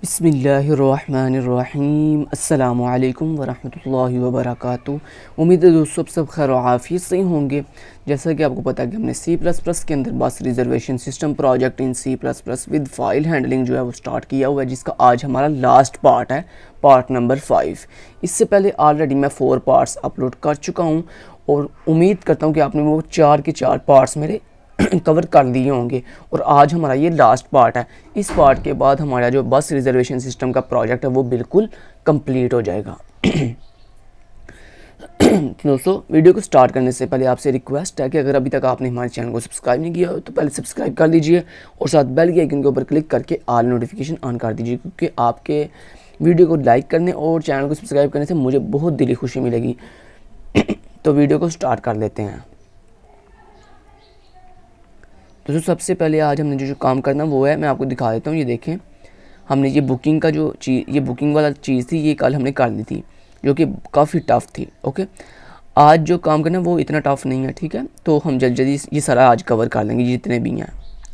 बिस्मिल्लाहिर्रहमानिर्रहीम अस्सलामुअलैकुम वरहमतुल्लाहि वबरकातुहू। उम्मीद है दोस्तों सब खैर और आफियत से ही होंगे। जैसा कि आपको पता है कि हमने C++ के अंदर बस reservation system project in C++ with file handling जो है वो स्टार्ट किया हुआ है, जिसका आज हमारा लास्ट पार्ट है, पार्ट नंबर 5। इससे पहले ऑलरेडी मैं 4 पार्ट्स अपलोड कर चुका हूँ और उम्मीद करता हूँ कि आपने वो 4 के 4 पार्ट्स मेरे कवर कर दिए होंगे। और आज हमारा ये लास्ट पार्ट है। इस पार्ट के बाद हमारा जो बस रिजर्वेशन सिस्टम का प्रोजेक्ट है वो बिल्कुल कंप्लीट हो जाएगा। दोस्तों, वीडियो को स्टार्ट करने से पहले आपसे रिक्वेस्ट है कि अगर अभी तक आपने हमारे चैनल को सब्सक्राइब नहीं किया हो तो पहले सब्सक्राइब कर लीजिए और साथ बेल के आइकन के ऊपर क्लिक करके ऑल नोटिफिकेशन ऑन कर दीजिए, क्योंकि आपके वीडियो को लाइक करने और चैनल को सब्सक्राइब करने से मुझे बहुत दिली खुशी मिलेगी। तो वीडियो को स्टार्ट कर लेते हैं। दोस्तों, सबसे पहले आज हमने जो काम करना वो है, मैं आपको दिखा देता हूँ। ये देखें, हमने ये बुकिंग का जो ये बुकिंग वाला चीज़ थी, ये कल हमने कर ली थी, जो कि काफ़ी टफ़ थी। ओके, आज जो काम करना वो इतना टफ़ नहीं है, ठीक है। तो हम जल्दी ये सारा आज कवर कर लेंगे, जितने भी हैं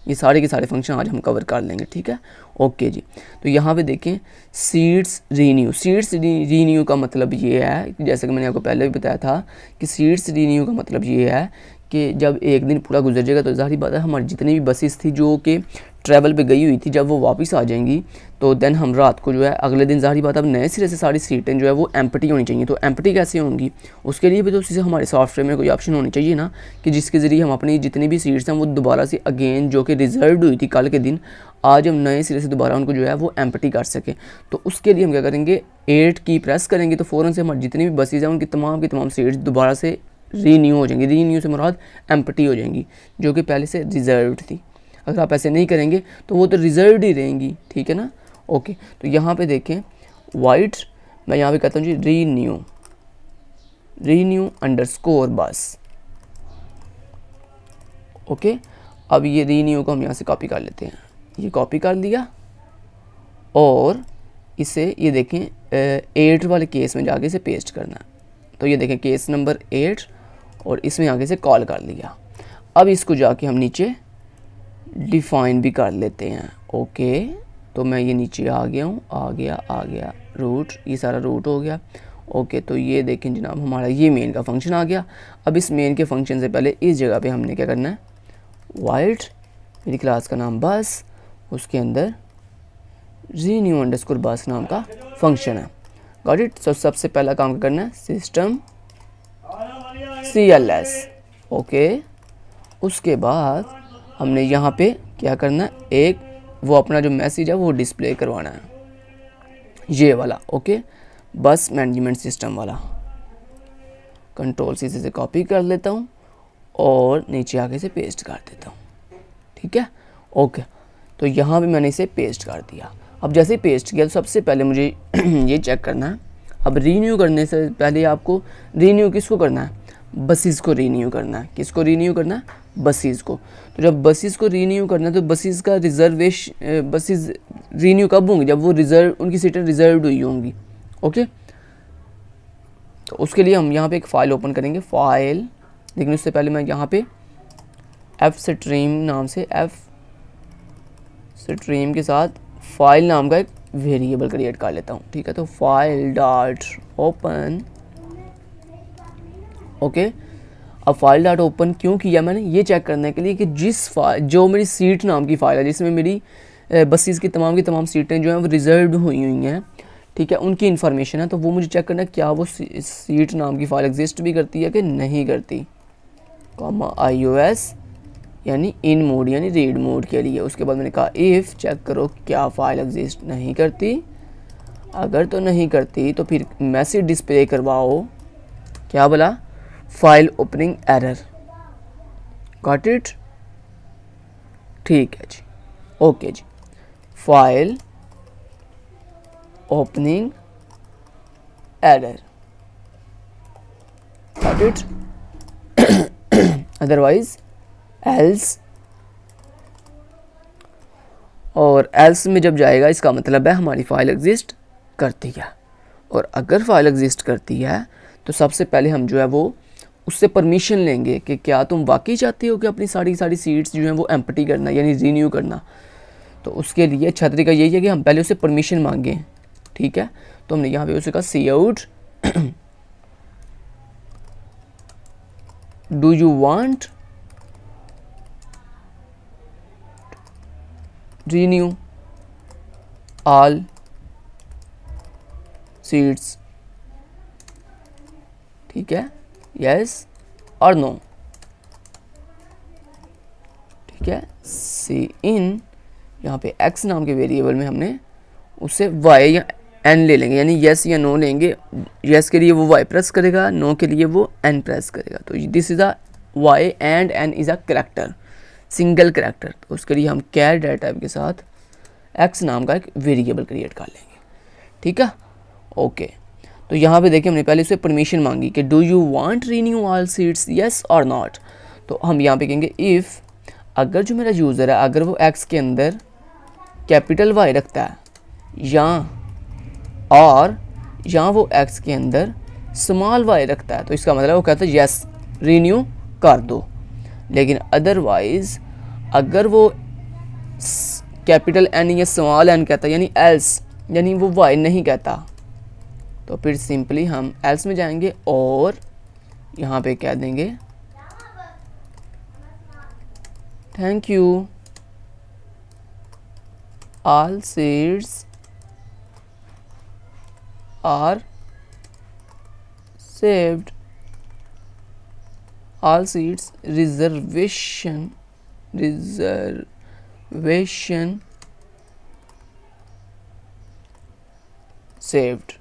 ये सारे के सारे फंक्शन आज हम कवर कर लेंगे, ठीक है। ओके जी, तो यहाँ पे देखें सीड्स रीन्यू। सीड्स रीन्यू का मतलब ये है, जैसे कि मैंने आपको पहले भी बताया था कि सीड्स रीन्यू का मतलब ये है कि जब एक दिन पूरा गुजर जाएगा तो ज़ाहिर बात है हमारी जितनी भी बसेस थी जो कि ट्रैवल पे गई हुई थी, जब वो वापस आ जाएंगी तो देन हम रात को जो है अगले दिन ज़ाहिर बात है अब नए सिरे से सारी सीटें जो है वो एम्प्टी होनी चाहिए। तो एम्प्टी कैसे होंगी, उसके लिए भी तो उसी हमारे सॉफ्टवेयर में कोई ऑप्शन होनी चाहिए ना, कि जिसके ज़रिए हम अपनी जितनी भी सीट्स हैं वो दोबारा से अगेन जो कि रिजर्व्ड हुई थी कल के दिन, आज हम नए सिरे से दोबारा उनको जो है वो एम्प्टी कर सकें। तो उसके लिए हम क्या करेंगे, 8 की प्रेस करेंगे तो फ़ौरन से हमारी जितनी भी बसेज हैं उनकी तमाम की तमाम सीट्स दोबारा से रीन्यू हो जाएंगी। रीन्यू से मुराद एम्प्टी हो जाएंगी, जो कि पहले से रिजर्व्ड थी। अगर आप ऐसे नहीं करेंगे तो वो तो रिजर्व्ड ही रहेंगी, ठीक है ना। ओके, तो यहाँ पे देखें वाइट, मैं यहाँ पे कहता हूँ जी रीन्यू अंडरस्कोर बस। ओके, अब ये रीन्यू को हम यहाँ से कॉपी कर लेते हैं। ये कॉपी कर लिया और इसे ये देखें 8 वाले केस में जाके इसे पेस्ट करना है। तो ये देखें केस नंबर 8 और इसमें आगे से कॉल कर लिया। अब इसको जाके हम नीचे डिफाइन भी कर लेते हैं। ओके, तो मैं ये नीचे आ गया हूँ, आ गया रूट, ये सारा रूट हो गया। ओके, तो ये देखें जनाब हमारा ये मेन का फंक्शन आ गया। अब इस मेन के फंक्शन से पहले इस जगह पे हमने क्या करना है, वाइट मेरी क्लास का नाम बस, उसके अंदर रीन्यू अंडरस्कोर बस नाम का फंक्शन है। Got it. तो सबसे पहला काम करना है सिस्टम CLS। ओके, उसके बाद हमने यहाँ पे क्या करना है, एक वो अपना जो मैसेज है वो डिस्प्ले करवाना है, ये वाला। ओके, बस मैनेजमेंट सिस्टम वाला। कंट्रोल C से कॉपी कर लेता हूँ और नीचे आगे से पेस्ट कर देता हूँ, ठीक है। ओके, तो यहाँ भी मैंने इसे पेस्ट कर दिया। अब जैसे ही पेस्ट किया तो सबसे पहले मुझे ये चेक करना है। अब रीन्यू करने से पहले आपको रीन्यू किसको करना है, बसेस को रीन्यू करना है। किसको रीन्यू करना है, बसेस को। तो जब बसेस को रीन्यू करना है तो बसेस का बसेस रीन्यू कब होंगी, जब वो उनकी सीटें रिजर्व्ड हुई होंगी। ओके, तो उसके लिए हम यहाँ पे एक फ़ाइल ओपन करेंगे। फ़ाइल, लेकिन उससे पहले मैं यहाँ पे fstream नाम से fstream के साथ फाइल नाम का एक वेरिएबल क्रिएट कर लेता हूँ, ठीक है। तो फाइल डॉट ओपन। ओके, अब फाइल डॉट ओपन क्यों किया मैंने, ये चेक करने के लिए कि जो मेरी सीट नाम की फ़ाइल है, जिसमें मेरी बसेस की तमाम सीटें जो हैं वो रिजर्व्ड हुई हैं, ठीक है, उनकी इन्फॉर्मेशन है। तो वो मुझे चेक करना है क्या वो सीट नाम की फ़ाइल एग्जिस्ट भी करती है कि नहीं करती, iOS यानी इन मोड यानी रीड मोड के लिए। उसके बाद मैंने कहा इफ़ चेक करो क्या फ़ाइल एग्जिस्ट नहीं करती। अगर तो नहीं करती तो फिर मैसेज डिस्प्ले करवाओ, क्या बोला, file opening error. Got it, ठीक है जी। ओके जी, file opening error, got it. Otherwise else, और एल्स में जब जाएगा इसका मतलब है हमारी फ़ाइल एग्जिस्ट करती है। और अगर फ़ाइल एग्जिस्ट करती है तो सबसे पहले हम जो है वो उससे परमिशन लेंगे कि क्या तुम वाकई चाहते हो कि अपनी सारी सीट्स जो हैं वो एम्प्टी करना यानी रीन्यू करना। तो उसके लिए अच्छा तरीका यही है कि हम पहले उससे परमिशन मांगें, ठीक है। तो हमने यहाँ पे उसे कहा C out do you want renew all seats, ठीक है, yes और no, ठीक है। सी इन यहाँ पे x नाम के वेरिएबल में हमने उससे y या n ले लेंगे, यानी yes या no लेंगे। yes के लिए वो y प्रेस करेगा, no के लिए वो n प्रेस करेगा। तो this is a y and n is a character, single character. तो उसके लिए हम कैर डाटा टाइप के साथ x नाम का एक वेरिएबल क्रिएट कर लेंगे, ठीक है, ओके। तो यहाँ पे देखिए हमने पहले उससे परमिशन मांगी कि do you want renew all seats, yes और नॉट। तो हम यहाँ पे कहेंगे इफ़, अगर जो मेरा यूज़र है अगर वो x के अंदर कैपिटल y रखता है या वो x के अंदर स्मॉल y रखता है, तो इसका मतलब वो कहता है यस रीन्यू कर दो। लेकिन अदरवाइज अगर वो कैपिटल N या स्मॉल n कहता है यानी एल्स, यानी वो y नहीं कहता, तो फिर सिंपली हम एल्स में जाएंगे और यहाँ पे कह देंगे thank you all seats are saved, all seats reservation saved,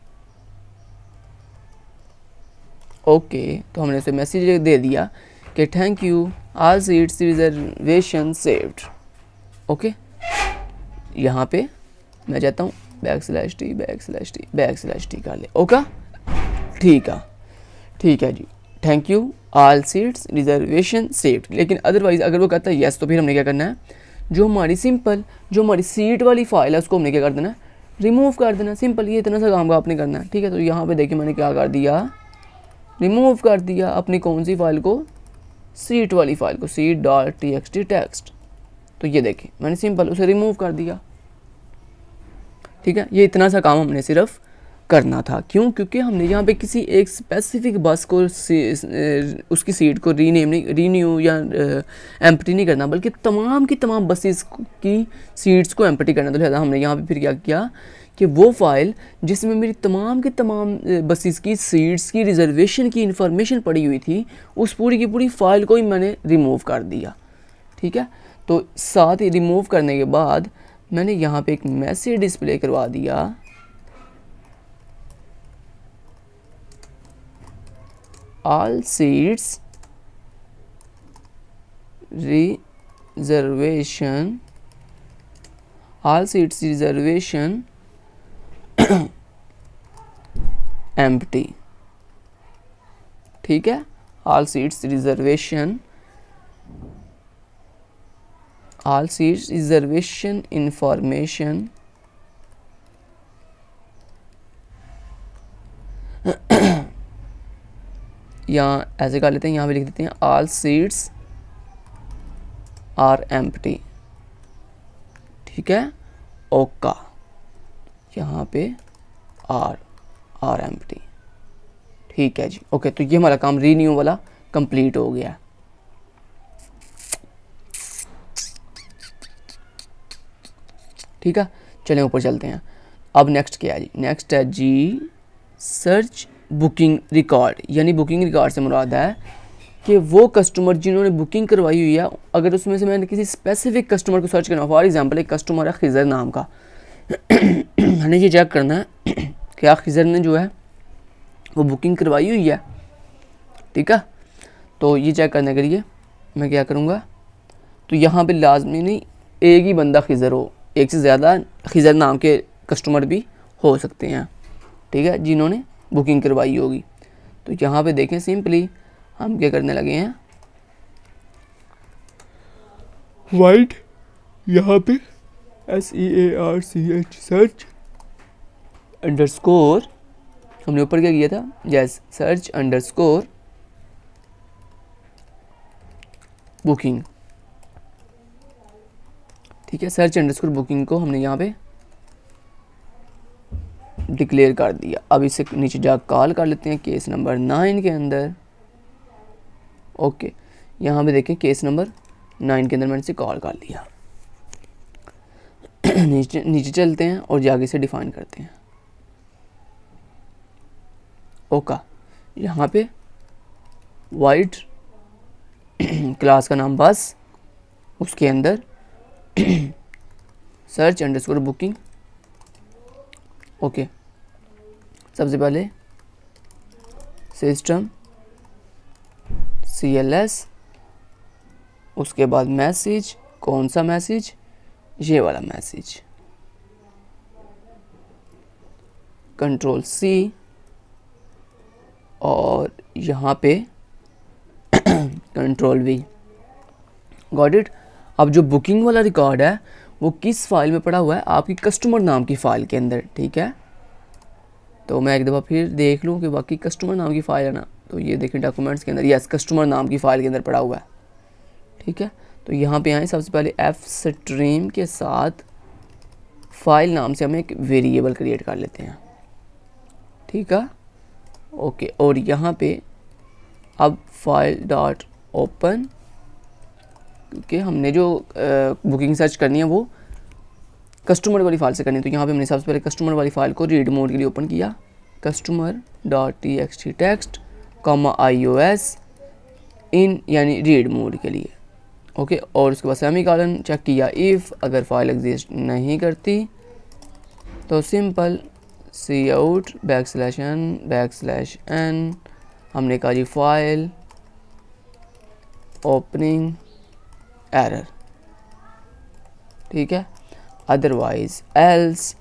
okay. तो हमने उसे मैसेज दे दिया कि thank you all seats reservation saved, okay. यहाँ पे मैं चाहता हूँ /t कर ले, ओके, ठीक है जी, thank you all seats reservation saved. लेकिन अदरवाइज अगर वो कहता है यस, तो फिर हमने क्या करना है, जो हमारी सीट वाली फाइल है उसको हमने क्या कर देना है, रिमूव कर देना, सिंपल। ये इतना सा काम का आपने करना है, ठीक है। तो यहाँ पे देखिए मैंने क्या कर दिया, रिमूव कर दिया अपनी कौन सी फाइल को, सीट वाली फाइल को, seat.txt टेक्स्ट। तो ये देखिए मैंने सिंपल उसे रिमूव कर दिया, ठीक है। ये इतना सा काम हमने सिर्फ करना था, क्यों, क्योंकि हमने यहाँ पे किसी एक स्पेसिफिक बस को उसकी सीट को रीन्यू या एम्प्टी नहीं करना, बल्कि तमाम की तमाम बसेस की सीट्स को एम्प्टी करना। तो लिहाजा हमने यहाँ पे फिर क्या किया कि वो फाइल जिसमें मेरी तमाम की तमाम बसेस की सीट्स की रिजर्वेशन की इंफॉर्मेशन पड़ी हुई थी, उस पूरी की पूरी फाइल को ही मैंने रिमूव कर दिया, ठीक है। तो साथ ही रिमूव करने के बाद मैंने यहाँ पे एक मैसेज डिस्प्ले करवा दिया, all seats reservation empty, ठीक है। all seats reservation information या ऐसे कर लेते हैं, यहाँ पे लिख देते हैं ऑल सीट्स आर एम्प्टी, ठीक है, ओका, यहाँ पे आर एम्प्टी, ठीक है जी, ओके। तो ये हमारा काम रीन्यू वाला कंप्लीट हो गया। ठीक है, चलें ऊपर चलते हैं। अब नेक्स्ट क्या है जी, नेक्स्ट है जी सर्च बुकिंग रिकॉर्ड, यानी बुकिंग रिकॉर्ड से मुराद है कि वो कस्टमर जिन्होंने बुकिंग करवाई हुई है, अगर उसमें से मैंने किसी स्पेसिफिक कस्टमर को सर्च करना, फॉर एग्जांपल एक कस्टमर है खिज़र नाम का मैंने ये चेक करना है कि क्या खिज़र ने जो है वो बुकिंग करवाई हुई है, ठीक है। तो ये चेक करने के लिए मैं क्या करूँगा, तो यहाँ पे लाजमी नहीं एक ही बंदा खिज़र हो, एक से ज़्यादा खिज़र नाम के कस्टमर भी हो सकते हैं, ठीक है, जिन्होंने बुकिंग करवाई होगी। तो यहाँ पे देखें सिंपली हम क्या करने लगे हैं, वाइट यहाँ पे SEARCH सर्च अंडरस्कोर, हमने ऊपर क्या किया था, यस सर्च अंडरस्कोर बुकिंग, ठीक है, सर्च अंडरस्कोर बुकिंग को हमने यहाँ पे डिक्लेयर कर दिया। अब इसे नीचे जा कॉल कर लेते हैं केस नंबर 9 के अंदर। ओके, यहाँ पे देखें केस नंबर 9 के अंदर मैंने इसे कॉल कर लिया। नीचे चलते हैं और जाके इसे डिफाइन करते हैं। ओका, यहाँ पे वाइट क्लास का नाम बस, उसके अंदर सर्च अंडरस्कोर बुकिंग। ओके, सबसे पहले सिस्टम CLS, उसके बाद मैसेज, कौन सा मैसेज, ये वाला मैसेज, कंट्रोल C, और यहाँ पे कंट्रोल V। Got it. अब जो बुकिंग वाला रिकॉर्ड है वो किस फाइल में पड़ा हुआ है, आपकी कस्टमर नाम की फ़ाइल के अंदर। ठीक है, तो मैं एक दफ़ा फिर देख लूँ कि बाकी कस्टमर नाम की फ़ाइल है ना, तो ये देखें डॉक्यूमेंट्स के अंदर, यस कस्टमर नाम की फ़ाइल के अंदर पड़ा हुआ है। ठीक है, तो यहाँ पे आए, सबसे पहले F स्ट्रीम के साथ फाइल नाम से हम एक वेरिएबल क्रिएट कर लेते हैं। ठीक है, ओके, और यहाँ पे अब फाइल डॉट ओपन, क्योंकि हमने जो बुकिंग सर्च करनी है वो कस्टमर वाली फाइल से करनी है, तो यहाँ पे हमने सबसे पहले कस्टमर वाली फाइल को रीड मोड के लिए ओपन किया, customer.txt टेक्स्ट iOS इन यानी रीड मोड के लिए। ओके, और उसके बाद सेमीकोलन चेक किया, इफ़ अगर फाइल एग्जिस्ट नहीं करती तो सिंपल cout \n हमने कहा जी फाइल ओपनिंग एरर। ठीक है, अदरवाइज एल्स,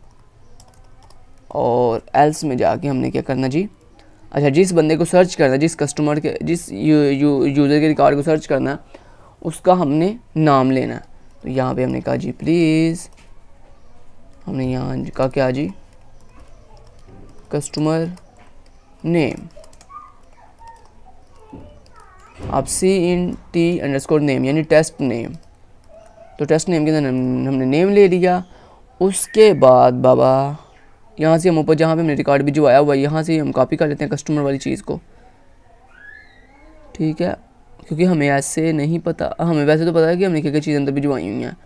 और एल्स में जाके हमने क्या करना जी, अच्छा जिस बंदे को सर्च करना है, जिस कस्टमर के, जिस यूज़र के रिकॉर्ड को सर्च करना है, उसका हमने नाम लेना है। तो यहाँ पे हमने कहा जी प्लीज़, हमने यहाँ कहा क्या जी, कस्टमर नेम, आप CINT_name यानी टेस्ट नेम, तो टेस्ट नेम के अंदर हमने नेम ले लिया। उसके बाद बाबा यहाँ से हम ऊपर जहाँ पे हमने रिकॉर्ड भिजवाया हुआ है, यहाँ से हम कॉपी कर लेते हैं कस्टमर वाली चीज़ को। ठीक है, क्योंकि हमें ऐसे नहीं पता, हमें वैसे तो पता है कि हमने क्या क्या चीज़ अंदर भिजवाई हुई हैं,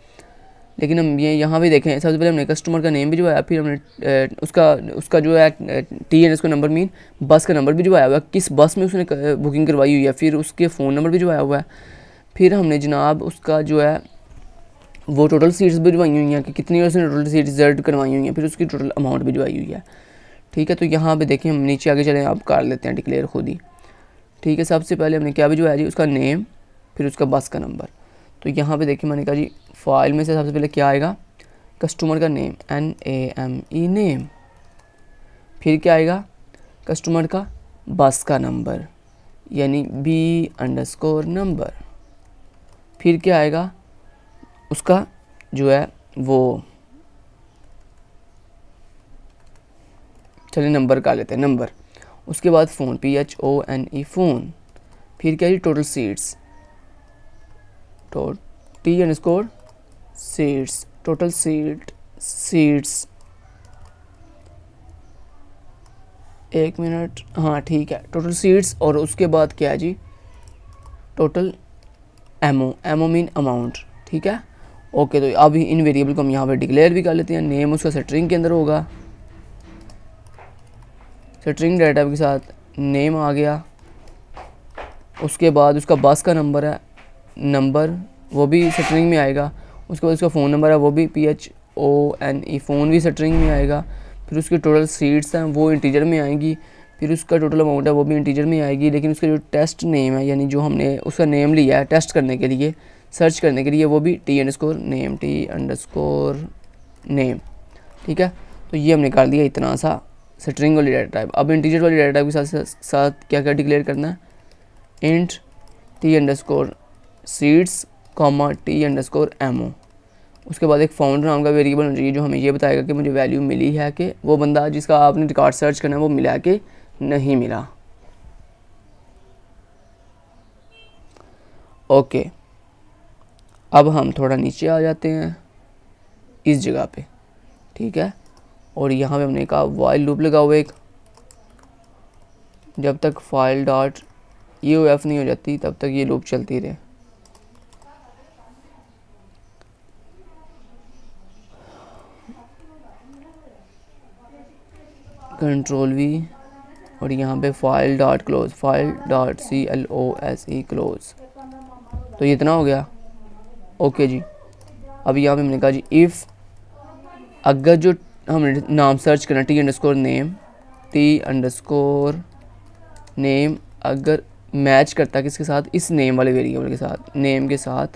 लेकिन हम ये यहाँ भी देखें, सबसे पहले हमने कस्टमर का नेम भिजवाया, फिर हमने उसका जो है TN उसका नंबर मीन बस का नंबर भिजवाया हुआ है, किस बस में उसने बुकिंग करवाई हुई है, फिर उसके फ़ोन नंबर भिजवाया हुआ है, फिर हमने जनाब उसका जो है वो टोटल सीट्स भिजवाई हुई हैं कि कितनी उसने टोटल सीट्स रिजर्व करवाई हुई हैं, फिर उसकी टोटल अमाउंट भिजवाई हुई है। ठीक है, तो यहाँ पे देखें, हम नीचे आगे चलें, आप कर लेते हैं डिक्लेयर खुद ही। ठीक है, सबसे पहले हमने क्या भिजवाया जी, उसका नेम, फिर उसका बस का नंबर। तो यहाँ पे देखिए, मैंने कहा जी फाइल में से सबसे पहले क्या आएगा, कस्टमर का नेम NAME नेम, फिर क्या आएगा, कस्टमर का बस का नंबर यानी B_ नंबर, फिर क्या आएगा, उसका जो है वो, चलिए नंबर का लेते हैं नंबर, उसके बाद फ़ोन PHONE फ़ोन, फिर क्या है total seats, T_ seats, total seats, एक मिनट, हाँ ठीक है, टोटल सीट्स, और उसके बाद क्या है जी, टोटल एमओ मीन अमाउंट। ठीक है, ओके, तो अब इन वेरिएबल को हम यहाँ पे डिक्लेयर भी कर लेते हैं। नेम उसका स्ट्रिंग के अंदर होगा, स्ट्रिंग डाटा के साथ नेम आ गया, उसके बाद उसका बस का नंबर है, नंबर वो भी स्ट्रिंग में आएगा, उसके बाद उसका फ़ोन नंबर है वो भी PHONE फ़ोन भी स्ट्रिंग में आएगा, फिर उसकी टोटल सीट्स हैं वो इंटीजर में आएंगी, फिर उसका टोटल अमाउंट है वो भी इंटीजर में आएगी, लेकिन उसका जो टेस्ट नेम है यानी जो हमने उसका नेम लिया है टेस्ट करने के लिए, सर्च करने के लिए, वो भी T_name। ठीक है, तो ये हमने कर दिया इतना सा स्ट्रिंग वाली डाटा टाइप। अब इंटीजर वाली डाटा टाइप के साथ क्या क्या डिक्लेयर करना है, इंट T_seeds, T_mo। उसके बाद एक फाउंडर नाम का वेरिएबल होना चाहिए जो हमें ये बताएगा कि मुझे वैल्यू मिली है कि वो बंदा जिसका आपने रिकॉर्ड सर्च करना है वो मिला कि नहीं मिला। ओके, अब हम थोड़ा नीचे आ जाते हैं। इस जगह पे, ठीक है। और यहाँ पे हमने कहा वाइल लूप लगा हुआ एक, जब तक फाइल डॉट EOF नहीं हो जाती तब तक ये लूप चलती रहे। कंट्रोल V और यहाँ पे file dot close, file dot CLOSE close. तो ये इतना हो गया, ओके जी। अब यहाँ पे हमने कहा जी इफ़ अगर जो हमने नाम सर्च करना T_name अगर मैच करता है किसके साथ, इस नेम वाले वेरिएबल के साथ, नेम के साथ,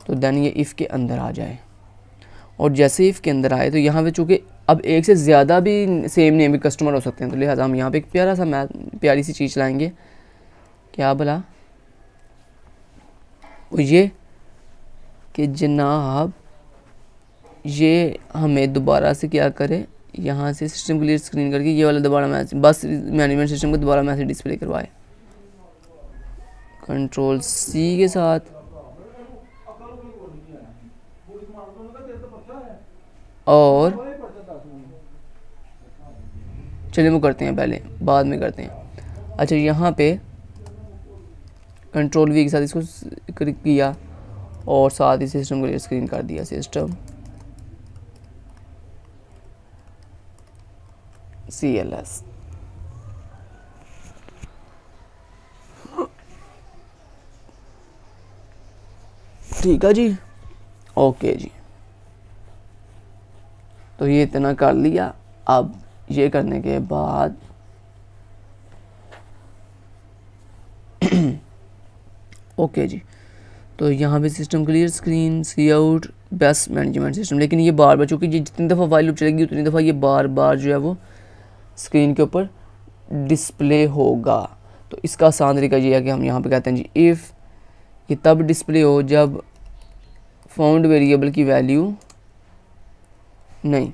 तो देन ये इफ़ के अंदर आ जाए। और जैसे इफ़ के अंदर आए तो यहाँ पे चूँकि अब एक से ज़्यादा भी सेम नेम के कस्टमर हो सकते हैं, तो लिहाजा हम यहाँ पे एक प्यारी सी चीज़ लाएंगे। क्या भला, वो ये कि जनाब ये हमें दोबारा से क्या करे, यहाँ से सिस्टम क्लियर स्क्रीन करके ये वाला दोबारा मैसेज, बस मैनेजमेंट सिस्टम को दोबारा मैसेज डिस्प्ले करवाए कंट्रोल C के साथ। और चलिए वो करते हैं, पहले बाद में करते हैं। अच्छा, यहाँ पे कंट्रोल V के साथ इसको क्लिक किया और साथ ही सिस्टम क्लियर स्क्रीन कर दिया, सिस्टम CLS। ठीक है जी, ओके जी। तो ये इतना कर लिया। अब ये करने के बाद ओके जी, तो यहाँ पे सिस्टम क्लियर स्क्रीन, सी आउट, बेस्ट मैनेजमेंट सिस्टम। लेकिन ये बार बार, चूँकि जितनी दफ़ा फाइल लूप चलेगी उतनी दफ़ा ये बार बार जो है वो स्क्रीन के ऊपर डिस्प्ले होगा। तो इसका आसान तरीका ये है कि हम यहाँ पे कहते हैं जी इफ़ ये तब डिस्प्ले हो जब फाउंड वेरिएबल की वैल्यू, नहीं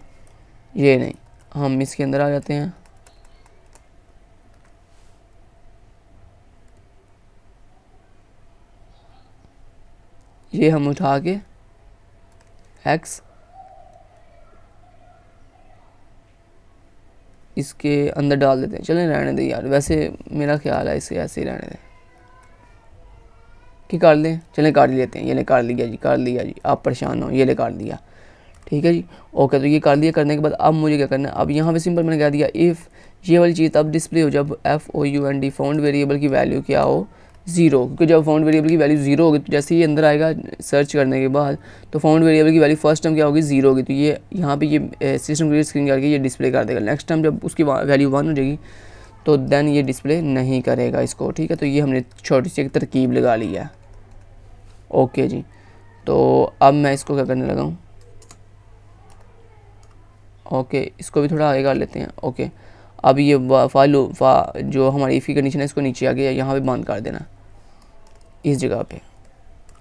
ये नहीं, हम इसके अंदर आ जाते हैं। ये हम उठा के x इसके अंदर डाल देते हैं। चलें रहने दें यार, वैसे मेरा ख्याल है इसे ऐसे ही रहने दें कि काट लें। चलें काट लेते हैं, ये ले काट लिया जी, काट लिया जी, आप परेशान हो, ये ले काट दिया, ठीक है जी, ओके। तो ये काट दिया, करने के बाद अब मुझे क्या करना है, अब यहाँ पे सिंपल मैंने कह दिया इफ़ ये वाली चीज़ तब डिस्प्ले हो जब FOUND फाउंड वेरिएबल की वैल्यू क्या हो, 0। क्योंकि जब फाउंड वेरिएबल की वैल्यू 0 होगी तो जैसे ही अंदर आएगा सर्च करने के बाद तो फाउंड वेरिएबल की वैल्यू फर्स्ट टाइम क्या होगी, 0 होगी। तो ये यहाँ पे ये सिस्टम क्लियर स्क्रीन करके ये डिस्प्ले कर देगा। नेक्स्ट टाइम जब उसकी वैल्यू 1 हो जाएगी तो देन ये डिस्प्ले नहीं करेगा इसको, ठीक है। तो ये हमने छोटी सी एक तरकीब लगा ली है, ओके जी। तो अब मैं इसको क्या करने लगा हूँ, ओके, इसको भी थोड़ा आगे कर लेते हैं, ओके। अब ये जो हमारी इफ़ी कंडीशन है इसको नीचे आ गया, यहाँ पे बंद कर देना इस जगह पे,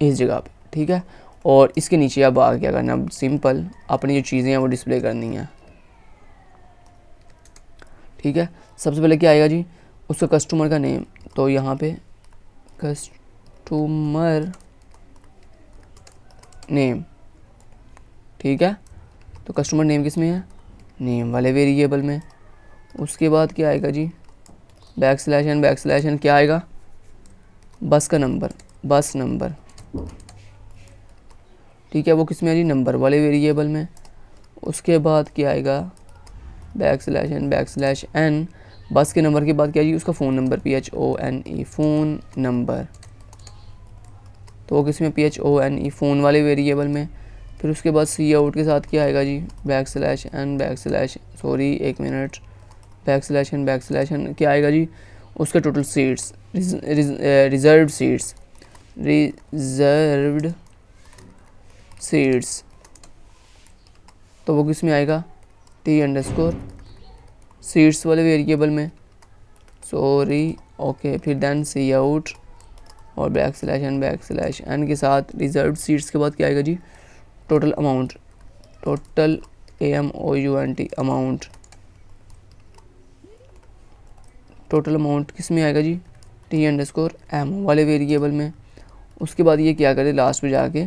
इस जगह पे, ठीक है। और इसके नीचे अब आगे क्या करना, अब सिंपल अपनी जो चीज़ें हैं वो डिस्प्ले करनी है, ठीक है। सबसे पहले क्या आएगा जी, उसका कस्टमर का नेम, तो यहाँ पे कस्टमर नेम, ठीक है। तो कस्टमर नेम किस में है, नेम वाले वेरिएबल में। उसके बाद क्या आएगा जी, बैकस्लैश एन क्या आएगा, बस का नंबर, बस नंबर, ठीक है। वो किस में है जी, नंबर वाले वेरिएबल में। उसके बाद क्या आएगा, बैकस्लैश एन बस के नंबर के बाद क्या जी, उसका phone number, PHONE phone number, तो वो किस में, PHONE फ़ोन वाले वेरिएबल में। फिर उसके बाद सी आउट के साथ क्या आएगा जी, बैकस्लैश एन क्या आएगा जी, उसका टोटल सीट्स, रिजर्व्ड सीट्स, तो वो किस में आएगा, T_ सीट्स वाले वेरिएबल में, सॉरी, ओके। फिर देन सी आउट और बैकस्लैश एन के साथ रिजर्व्ड सीट्स के बाद क्या आएगा जी, total amount, total AMOUNT amount, total amount किस में आएगा जी, T_M वाले वेरिएबल में। उसके बाद ये क्या करे, लास्ट में जाके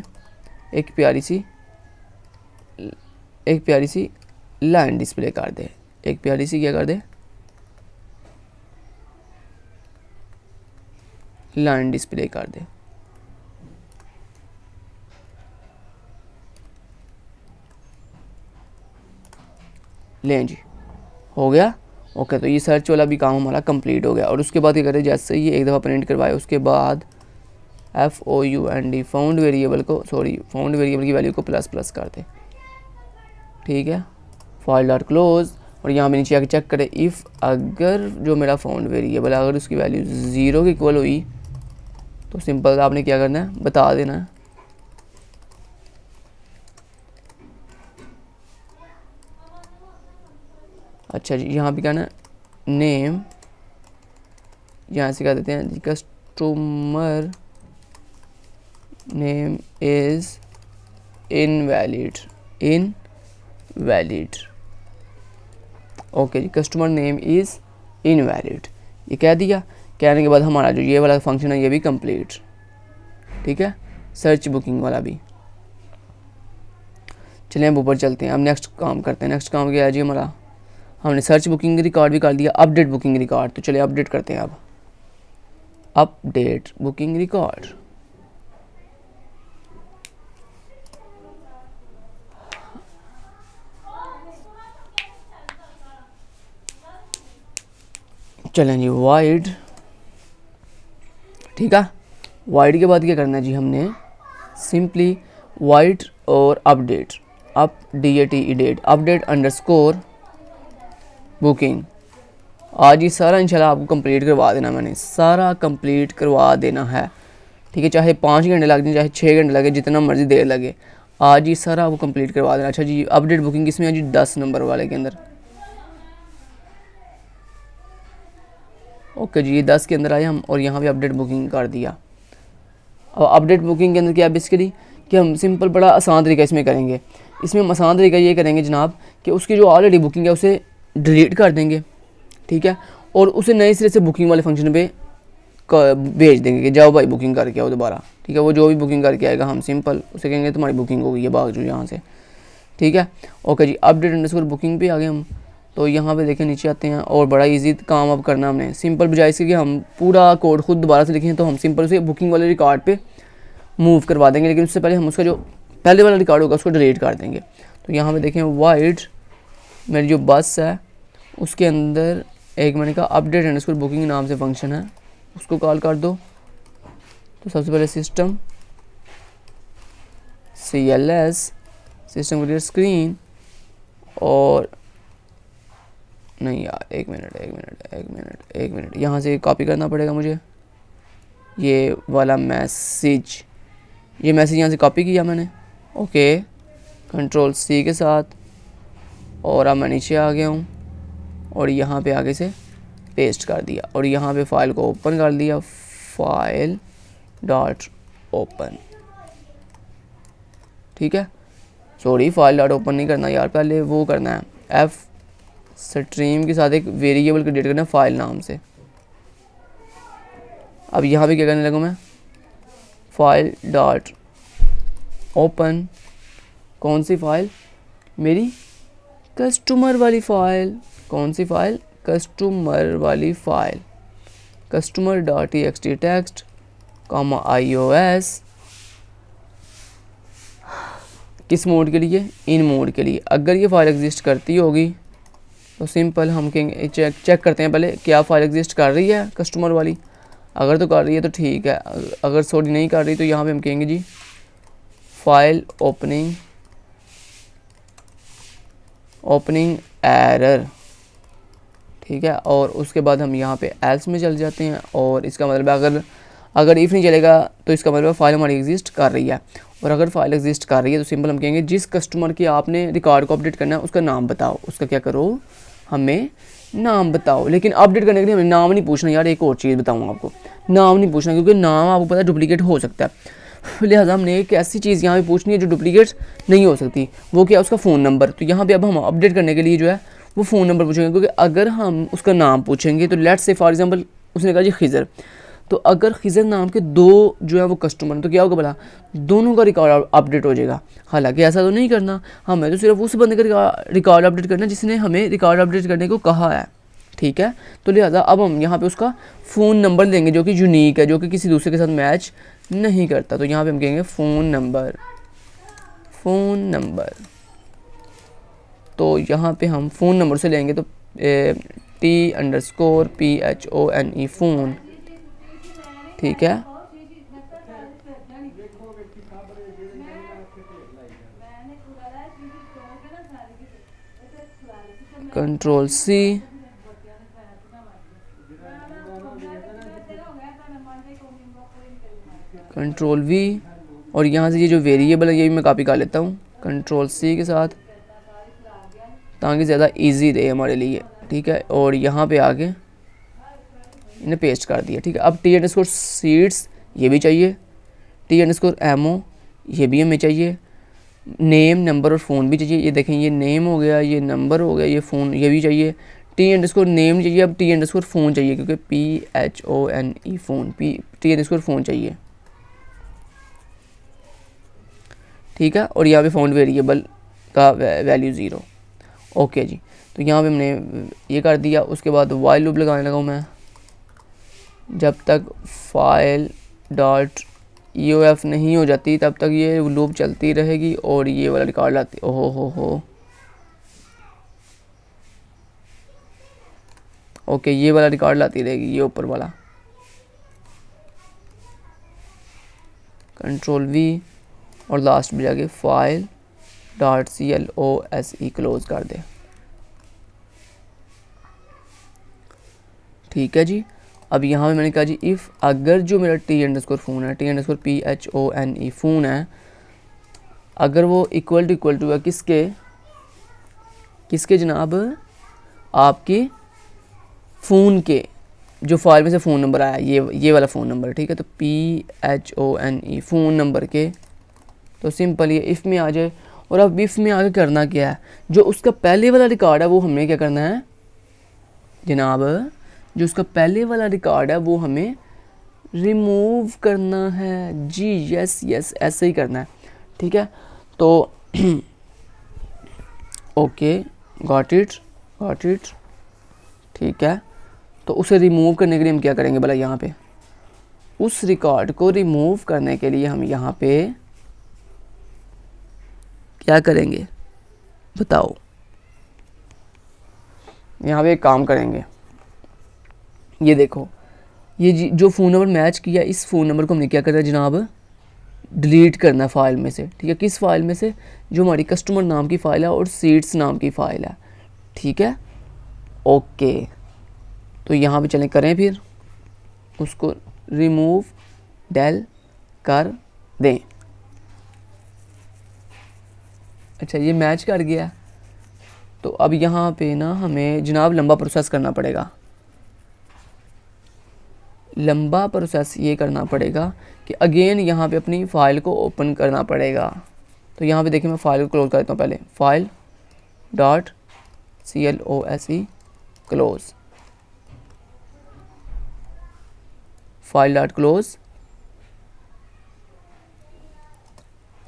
एक प्यारी सी एक प्यारी सी लाइन डिस्प्ले कर दे, एक प्यारी सी क्या कर दे, लाइन डिस्प्ले कर दे। लें जी, हो गया। ओके, तो ये सर्च वाला भी काम हमारा कंप्लीट हो गया। और उसके बाद क्या करें, जैसे ये एक दफ़ा प्रिंट करवाए उसके बाद FOUND फाउंड वेरिएबल को, सॉरी फाउंड वेरिएबल की वैल्यू को प्लस प्लस कर दे, ठीक है। फाइल डॉट क्लोज, और यहाँ पे नीचे आके चेक करें इफ़ अगर जो मेरा फाउंड वेरिएबल है अगर उसकी वैल्यू 0 के इक्वल हुई तो सिंपल आपने क्या करना है, बता देना है। अच्छा जी, यहाँ पे क्या ना नेम, यहाँ से क्या देते हैं, customer name is invalid, invalid. Okay जी, कस्टमर नेम इज़ इनवैलिड, ये कह दिया। कहने के बाद हमारा जो ये वाला फंक्शन है ये भी कंप्लीट, ठीक है, सर्च बुकिंग वाला भी। चलिए अब ऊपर चलते हैं, अब नेक्स्ट काम करते हैं। नेक्स्ट काम क्या है जी हमारा, हमने सर्च बुकिंग रिकॉर्ड भी कर दिया, अपडेट बुकिंग रिकॉर्ड। तो चलिए अपडेट करते हैं अब, अपडेट बुकिंग रिकॉर्ड। चलें जी, वाइड, ठीक है। वाइड के बाद क्या करना है जी, हमने सिंपली वाइड और update, DATE update underscore booking. आज ये सारा इंशाल्लाह आपको कंप्लीट करवा देना, मैंने सारा कंप्लीट करवा देना है, ठीक है। चाहे 5 घंटे लग जाए, चाहे 6 घंटे लगे, जितना मर्जी देर लगे, आज ये सारा आपको कंप्लीट करवा देना। अच्छा जी, अपडेट बुकिंग किसमें है जी, 10 नंबर वाले के अंदर। ओके जी, ये 10 के अंदर आए हम, और यहाँ पे अपडेट बुकिंग कर दिया। अब अपडेट बुकिंग के अंदर क्या बेसिकली कि हम सिंपल बड़ा आसान तरीका इसमें करेंगे। इसमें हम आसान तरीका ये करेंगे जनाब कि उसकी जो ऑलरेडी बुकिंग है उसे डिलीट कर देंगे, ठीक है, और उसे नए सिरे से बुकिंग वाले फंक्शन पे भेज देंगे कि जाओ भाई बुकिंग करके आओ दोबारा, ठीक है। वो जो भी बुकिंग करके आएगा हम सिंपल उसे कहेंगे तुम्हारी बुकिंग हो गई है, भाग जो यहाँ से, ठीक है। ओके जी, अपडेट अंडरस्कोर बुकिंग पे आ गए हम। तो यहाँ पे देखें नीचे आते हैं, और बड़ा इजी काम अब करना हमने सिंपल, बजाय इसके कि हम पूरा कोड खुद दोबारा से लिखें, तो हम सिंपल उसे बुकिंग वाले रिकॉर्ड पे मूव करवा देंगे। लेकिन उससे पहले हम उसका जो पहले वाला रिकॉर्ड होगा उसको डिलीट कर देंगे। तो यहाँ पे देखें वाइड मेरी जो बस है उसके अंदर एक मैंने कहा अपडेट अंडरस्कोर बुकिंग नाम से फंक्शन है, उसको कॉल कर दो। तो सबसे पहले system CLS system clear screen, और नहीं यार एक मिनट यहाँ से कॉपी करना पड़ेगा मुझे ये वाला मैसेज, ये मैसेज यहाँ से कॉपी किया मैंने, ओके, Ctrl+C के साथ, और अब मैं नीचे आ गया हूँ और यहाँ पे आगे से पेस्ट कर दिया, और यहाँ पे फाइल को ओपन कर दिया, फाइल डॉट ओपन, ठीक है। सॉरी, फाइल डॉट ओपन नहीं करना यार, पहले वो करना है F स्ट्रीम के साथ एक वेरिएबल क्रिएट करना है फाइल नाम से। अब यहाँ पे क्या करने लगा मैं, फाइल डॉट ओपन, कौन सी फाइल, मेरी कस्टमर वाली फाइल। कौन सी फाइल, कस्टमर वाली file, customer dot TXT text comma iOS, किस मोड के लिए, इन मोड के लिए। अगर ये फाइल एग्जिस्ट करती होगी तो सिंपल हम कहेंगे चेक करते हैं पहले क्या फ़ाइल एग्जिस्ट कर रही है कस्टमर वाली, अगर तो कर रही है तो ठीक है, अगर सॉरी नहीं कर रही तो यहाँ पे हम कहेंगे जी फाइल ओपनिंग एरर, ठीक है। और उसके बाद हम यहाँ पे एल्स में चल जाते हैं, और इसका मतलब अगर इफ़ नहीं चलेगा तो इसका मतलब फाइल हमारी एग्जिस्ट कर रही है, और अगर फाइल एग्जिस्ट कर रही है तो सिंपल हम कहेंगे जिस कस्टमर की आपने रिकॉर्ड को अपडेट करना है उसका नाम बताओ, उसका क्या करो, हमें नाम बताओ। लेकिन अपडेट करने के लिए हमें नाम नहीं पूछना यार, एक और चीज़ बताऊँगा आपको, नाम नहीं पूछना क्योंकि नाम आपको पता है डुप्लीकेट हो सकता है, लिहाजा हमने एक ऐसी चीज़ यहाँ पे पूछनी है जो डुप्लीकेट नहीं हो सकती, वो क्या, उसका फ़ोन नंबर। तो यहाँ पे अब हम अपडेट करने के लिए जो है वो फ़ोन नंबर पूछेंगे, क्योंकि अगर हम उसका नाम पूछेंगे तो लेट्स से फॉर एग्जांपल उसने कहा जी खिज़र, तो अगर खिज़र नाम के 2 जो है वो कस्टमर, तो क्या होगा भला, दोनों का रिकॉर्ड अपडेट हो जाएगा। हालांकि ऐसा तो नहीं करना, हमें तो सिर्फ उस बंदे का रिकॉर्ड अपडेट करना जिसने हमें रिकॉर्ड अपडेट करने को कहा है, ठीक है। तो लिहाजा अब हम यहाँ पे उसका फ़ोन नंबर देंगे जो कि यूनिक है, जो कि किसी दूसरे के साथ मैच नहीं करता। तो यहाँ पे हम कहेंगे फ़ोन नंबर। तो यहाँ पे हम फ़ोन नंबर से लेंगे, तो T_PHONE फ़ोन, ठीक है। Ctrl+C, Ctrl+V, और यहाँ से ये जो वेरिएबल है ये भी मैं कॉपी कर लेता हूँ Ctrl+C के साथ, ताकि ज़्यादा इजी रहे हमारे लिए, ठीक है। और यहाँ पे आके इन्हें पेस्ट कर दिया, ठीक है। अब T_seeds ये भी चाहिए, T_ammo ये भी हमें चाहिए, नेम, नंबर और फ़ोन भी चाहिए। ये देखें, ये नेम हो गया, ये नंबर हो गया, ये फ़ोन ये भी चाहिए। T_नेम चाहिए, अब T_फ़ोन चाहिए, क्योंकि PHONE फ़ोन, T_फ़ोन चाहिए, ठीक है। और यहाँ पे फाउंड वेरिएबल का वैल्यू 0, ओके जी। तो यहाँ पे हमने ये कर दिया। उसके बाद वाइल लूप लगाने लगा हूँ मैं, जब तक फाइल .eof नहीं हो जाती तब तक ये लूप चलती रहेगी और ये वाला रिकॉर्ड लाती, ओहो हो, ओके, ये वाला रिकॉर्ड लाती रहेगी, ये ऊपर वाला। Ctrl+V और लास्ट में जाके फाइल .close क्लोज कर दे, ठीक है जी। अब यहाँ पे मैंने कहा जी इफ़ अगर जो मेरा T_फ़ोन है, T_PHONE फ़ोन है, अगर वो इक्वल टू है किसके जनाब, आपके फ़ोन के जो फाइल में से फ़ोन नंबर आया, ये वाला फ़ोन नंबर, ठीक है। तो PHONE फ़ोन नंबर के, तो सिंपल ये इफ़ में आ जाए। और अब इफ़ में आगे करना क्या है, जो उसका पहले वाला रिकॉर्ड है वो हमें क्या करना है जनाब, जो उसका पहले वाला रिकॉर्ड है वो हमें रिमूव करना है जी, यस ऐसे ही करना है, ठीक है। तो ओके, गॉट इट, ठीक है। तो उसे रिमूव करने के लिए हम क्या करेंगे भला, यहाँ पे उस रिकॉर्ड को रिमूव करने के लिए हम यहाँ पे क्या करेंगे बताओ। यहाँ पे एक काम करेंगे, ये देखो, ये जो फ़ोन नंबर मैच किया, इस फ़ोन नंबर को हमने क्या करना है जनाब, डिलीट करना है फाइल में से, ठीक है। किस फाइल में से, जो हमारी कस्टमर नाम की फ़ाइल है और सीड्स नाम की फ़ाइल है, ठीक है, ओके। तो यहाँ पे चलें करें, फिर उसको रिमूव डेल कर दें। अच्छा, ये मैच कर गया। तो अब यहाँ पे ना हमें जनाब लंबा प्रोसेस करना पड़ेगा। लंबा प्रोसेस ये करना पड़ेगा कि अगेन यहाँ पे अपनी फ़ाइल को ओपन करना पड़ेगा। तो यहाँ पे देखिए, मैं फ़ाइल को क्लोज़ कर देता हूँ पहले, file .close close, file .close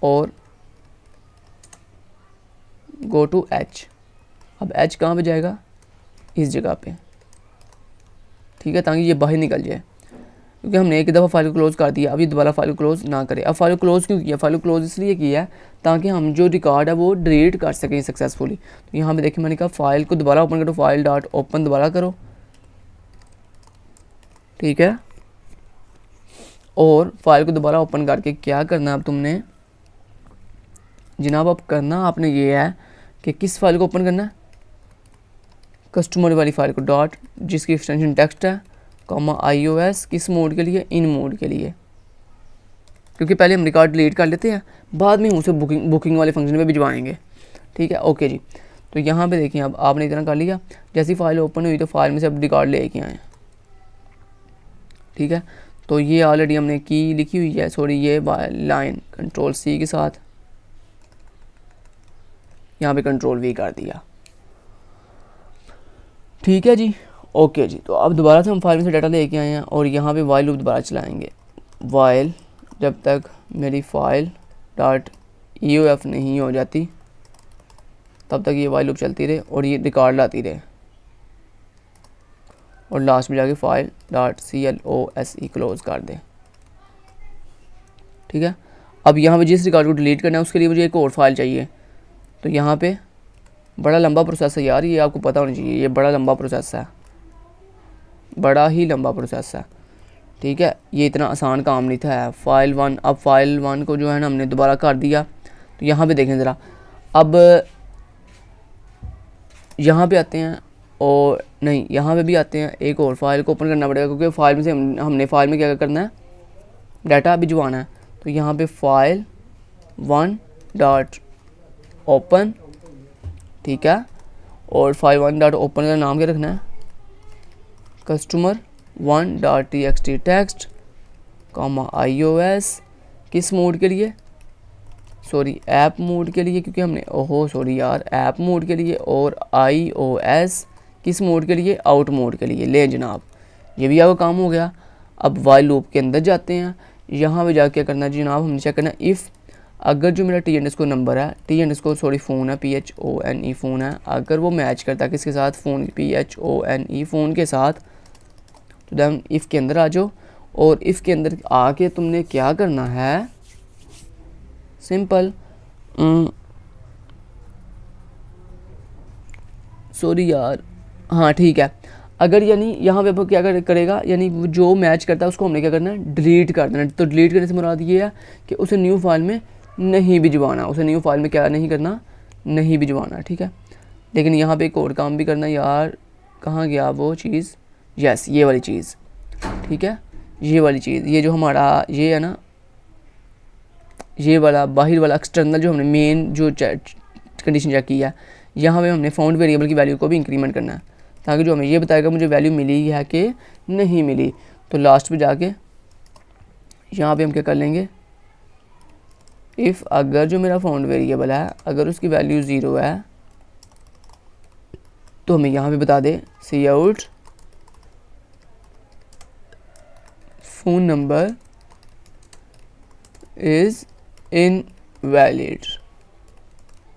और गो टू H। अब H कहाँ पे जाएगा, इस जगह पे, ठीक है, ताकि ये बाहर निकल जाए, क्योंकि हमने एक दफ़ा फाइल को क्लोज़ कर दिया। अब ये दोबारा फाइल को क्लोज़ ना करें। अब फाइल को क्लोज़ क्यों किया, फाइल को क्लोज़ इसलिए किया है ताकि हम जो रिकॉर्ड है वो डिलीट कर सकें सक्सेसफुली। तो यहाँ पे देखिए, मैंने कहा फाइल को दोबारा ओपन करो, फाइल .open दोबारा करो, ठीक है। और फाइल को दोबारा ओपन करके क्या करना है अब तुमने जनाब, अब करना आपने ये है कि किस फाइल को ओपन करना है, कस्टमर वाली फाइल को, डॉट जिसकी एक्सटेंशन टेक्स्ट है, iOS, किस मोड के लिए, इन मोड के लिए, क्योंकि पहले हम रिकॉर्ड डिलीट कर लेते हैं, बाद में उसे बुकिंग वाले फंक्शन पे भिजवाएंगे, ठीक है, ओके जी। तो यहाँ पे देखिए, अब आपने इतना कर लिया, जैसी फाइल ओपन हुई तो फाइल में से अब रिकॉर्ड लेके आए, ठीक है। तो ये ऑलरेडी हमने की लिखी हुई है, सॉरी, ये लाइन Ctrl+C के साथ यहाँ पे Ctrl+V कर दिया, ठीक है जी, ओके जी, तो अब दोबारा से हम फाइल में से डाटा लेके आए हैं और यहाँ पे वाइल लूप दोबारा चलाएंगे। वाइल जब तक मेरी फाइल डॉट EOF नहीं हो जाती तब तक ये वाइल लूप चलती रहे और ये रिकॉर्ड लाती रहे और लास्ट में जाके फाइल डॉट CLOSE क्लोज कर दे। ठीक है, अब यहाँ पे जिस रिकॉर्ड को डिलीट करना है उसके लिए मुझे एक और फाइल चाहिए। तो यहाँ पे बड़ा लंबा प्रोसेस है यार, ये आपको पता होना चाहिए, ये बड़ा लंबा प्रोसेस है, बड़ा ही लंबा प्रोसेस है। ठीक है, ये इतना आसान काम नहीं था। फाइल 1, अब फाइल 1 को जो है ना हमने दोबारा कर दिया। तो यहाँ पे देखें ज़रा, अब यहाँ पे आते हैं और नहीं, यहाँ पे भी आते हैं, एक और फाइल को ओपन करना पड़ेगा क्योंकि फाइल में से हमने फाइल में क्या करना है, डाटा भिजवाना है। तो यहाँ पे फाइल 1 डॉट ओपन, ठीक है, और फाइल 1 डॉट ओपन का नाम क्या रखना है, customer 1 dot TXT text comma iOS, किस मोड के लिए, सॉरी ऐप मोड के लिए, क्योंकि हमने ओहो सॉरी यार ऐप मोड के लिए, और iOS किस मोड के लिए, आउट मोड के लिए। ले जनाब, ये भी आपका काम हो गया। अब वाइल लूप के अंदर जाते हैं, यहाँ पे जाके क्या करना है जनाब, हमने चेक करना इफ़ अगर जो मेरा T_ नंबर है, T_ फ़ोन है, PHONE फ़ोन है, अगर वो मैच करता है किसके साथ, फ़ोन PHONE फ़ोन के साथ, तो दैन इफ़ के अंदर आ जाओ। और इफ़ के अंदर आके तुमने क्या करना है, सिंपल, सॉरी यार, हाँ ठीक है, अगर यानी यहाँ पे क्या करेगा, यानी जो मैच करता है उसको हमने क्या करना है, डिलीट कर देना। तो डिलीट करने से मुराद ये है कि उसे न्यू फाइल में नहीं भिजवाना, उसे न्यू फाइल में क्या नहीं करना, नहीं भिजवाना। ठीक है, लेकिन यहाँ पे एक और काम भी करना यार, कहाँ गया वो चीज़, यस ये वाली चीज़। ठीक है, ये वाली चीज़, ये जो हमारा ये है ना, ये वाला बाहर वाला एक्सटर्नल जो हमने मेन जो कंडीशन चेक की है, यहाँ पे हमने फाउंड वेरिएबल की वैल्यू को भी इंक्रीमेंट करना है ताकि जो हमें ये बताएगा मुझे वैल्यू मिली है कि नहीं मिली। तो लास्ट पे जाके यहाँ पे हम क्या कर लेंगे, इफ़ अगर जो मेरा फाउंड वेरिएबल है अगर उसकी वैल्यू 0 है तो हमें यहाँ पे बता दे cout phone number is invalid.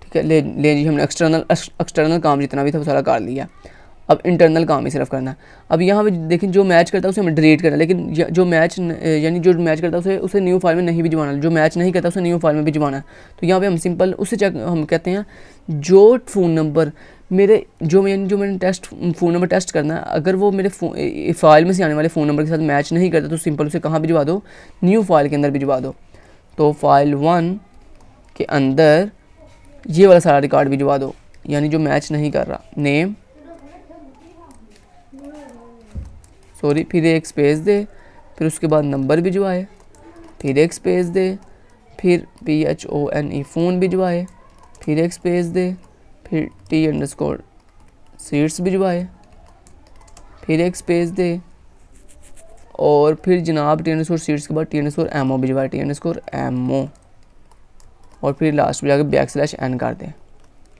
ठीक है, ले जी, हमने एक्सटर्नल काम जितना भी था वो सारा कर लिया। अब इंटरनल काम ही सिर्फ करना है। अब यहाँ पे देखें जो मैच करता है उसे हमें डिलीट करना है, लेकिन जो मैच यानी जो मैच करता है उसे न्यू फाइल में नहीं भिजवाना, जो मैच नहीं करता उसे न्यू फाइल में भिजवाना है। तो यहाँ पे हम सिंपल उससे चेक हम कहते हैं जो फ़ोन नंबर मेरे जो मैंने फ़ोन नंबर टेस्ट करना है, अगर वो मेरे फाइल में से आने वाले फ़ोन नंबर के साथ मैच नहीं करता तो सिंपल उसे कहाँ भिजवा दो, न्यू फाइल के अंदर भिजवा दो। तो फाइल 1 के अंदर ये वाला सारा रिकॉर्ड भिजवा दो, यानी जो मैच नहीं कर रहा, नेम, सॉरी, फिर एक स्पेस दे, फिर उसके बाद नंबर भिजवाए, फिर एक स्पेस दे, फिर PHONE फ़ोन भिजवाए, फिर एक स्पेस दे, फिर T_ सीट्स भिजवाए, फिर एक स्पेस दे, और फिर जनाब T_ सीट्स के बाद T_ ammo भिजवाए, T_ ammo, और फिर लास्ट में जाकर \n कर दें।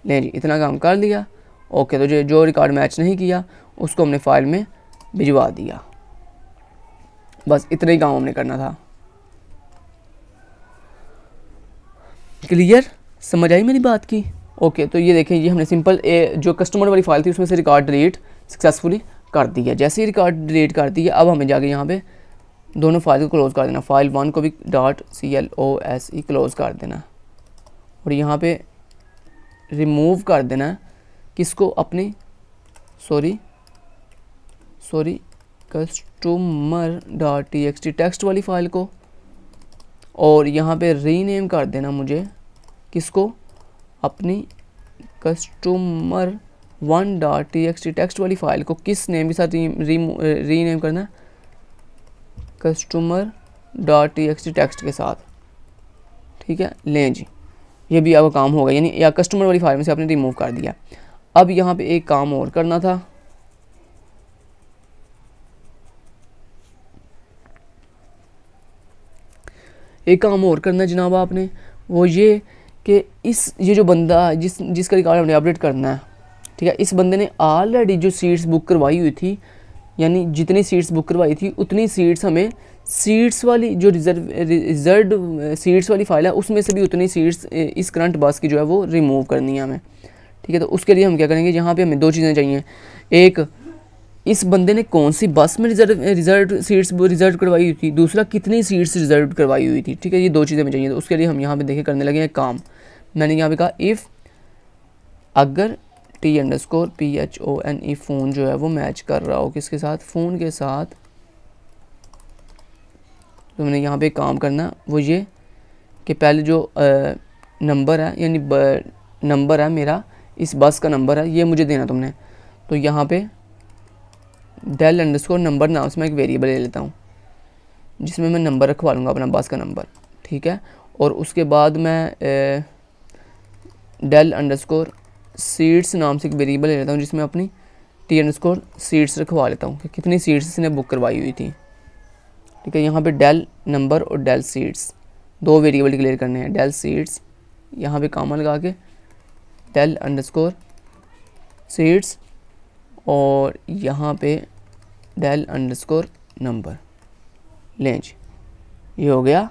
ले जी, इतना काम कर लिया। ओके, तो जो रिकॉर्ड मैच नहीं किया उसको हमने फाइल में भिजवा दिया। बस इतना ही काम हमने करना था। क्लियर, समझ आई मेरी बात की? ओके, तो ये देखें, ये हमने सिंपल जो कस्टमर वाली फाइल थी उसमें से रिकॉर्ड डिलीट सक्सेसफुली कर दिया। जैसे ही रिकॉर्ड डिलीट कर दिया, अब हमें जाके यहाँ पे दोनों फाइल को क्लोज़ कर देना, फाइल 1 को भी .close क्लोज़ कर देना, और यहाँ पे रिमूव कर देना है किसको, अपनी सॉरी customer.txt टेक्स्ट वाली फ़ाइल को, और यहाँ पे रीनेम कर देना मुझे किसको, अपनी customer1.txt टेक्स्ट वाली फ़ाइल को किस नेम के साथ रीनेम करना है, customer.txt टेक्स्ट के साथ। ठीक है, लें जी, ये भी आपका काम होगा, यानी या कस्टमर वाली फाइल में से आपने रिमूव कर दिया। अब यहाँ पे एक काम और करना था, एक काम और करना जनाब आपने, वो ये कि ये जो बंदा जिसका रिकॉर्ड हमने अपडेट करना है, ठीक है। इस बंदे ने ऑलरेडी जो सीट्स बुक करवाई हुई थी, यानी जितनी सीट्स बुक करवाई थी उतनी सीट्स हमें सीट्स वाली जो रिजर्व सीट्स वाली फाइल है उसमें से भी उतनी सीट्स इस करंट बस की जो है वो रिमूव करनी है हमें, ठीक है। तो उसके लिए हम क्या करेंगे, यहाँ पे हमें दो चीज़ें चाहिए। एक, इस बंदे ने कौन सी बस में रिजर्व सीट्स रिजर्व करवाई हुई थी, दूसरा कितनी सीट्स रिजर्व करवाई हुई थी, ठीक है। ये दो चीज़ें हमें चाहिए। तो उसके लिए हम यहाँ पे देखे करने लगे हैं काम। मैंने यहाँ पे कहा इफ़ अगर T_PHONE फ़ोन जो है वो मैच कर रहा हो किसके साथ, फ़ोन के साथ, तो मैंने यहाँ पे काम करना वो ये कि पहले जो नंबर है, यानी नंबर है मेरा, इस बस का नंबर है, ये मुझे देना तुमने। तो यहाँ पे del_नंबर नाम से मैं एक वेरिएबल ले लेता हूँ जिसमें मैं नंबर रखवा लूँगा अपना बस का नंबर, ठीक है। और उसके बाद मैं del_सीट्स नाम से एक वेरिएबल ले लेता हूँ जिसमें अपनी T_सीट्स रखवा लेता हूँ कि कितनी सीट्स इसने बुक करवाई हुई थी, ठीक है। यहाँ पे del नंबर और del सीट्स दो वेरिएबल डिक्लेयर करने हैं। del सीट्स यहाँ पे कामा लगा के del_सीट्स और यहाँ पे del_नंबर लें जी, ये हो गया।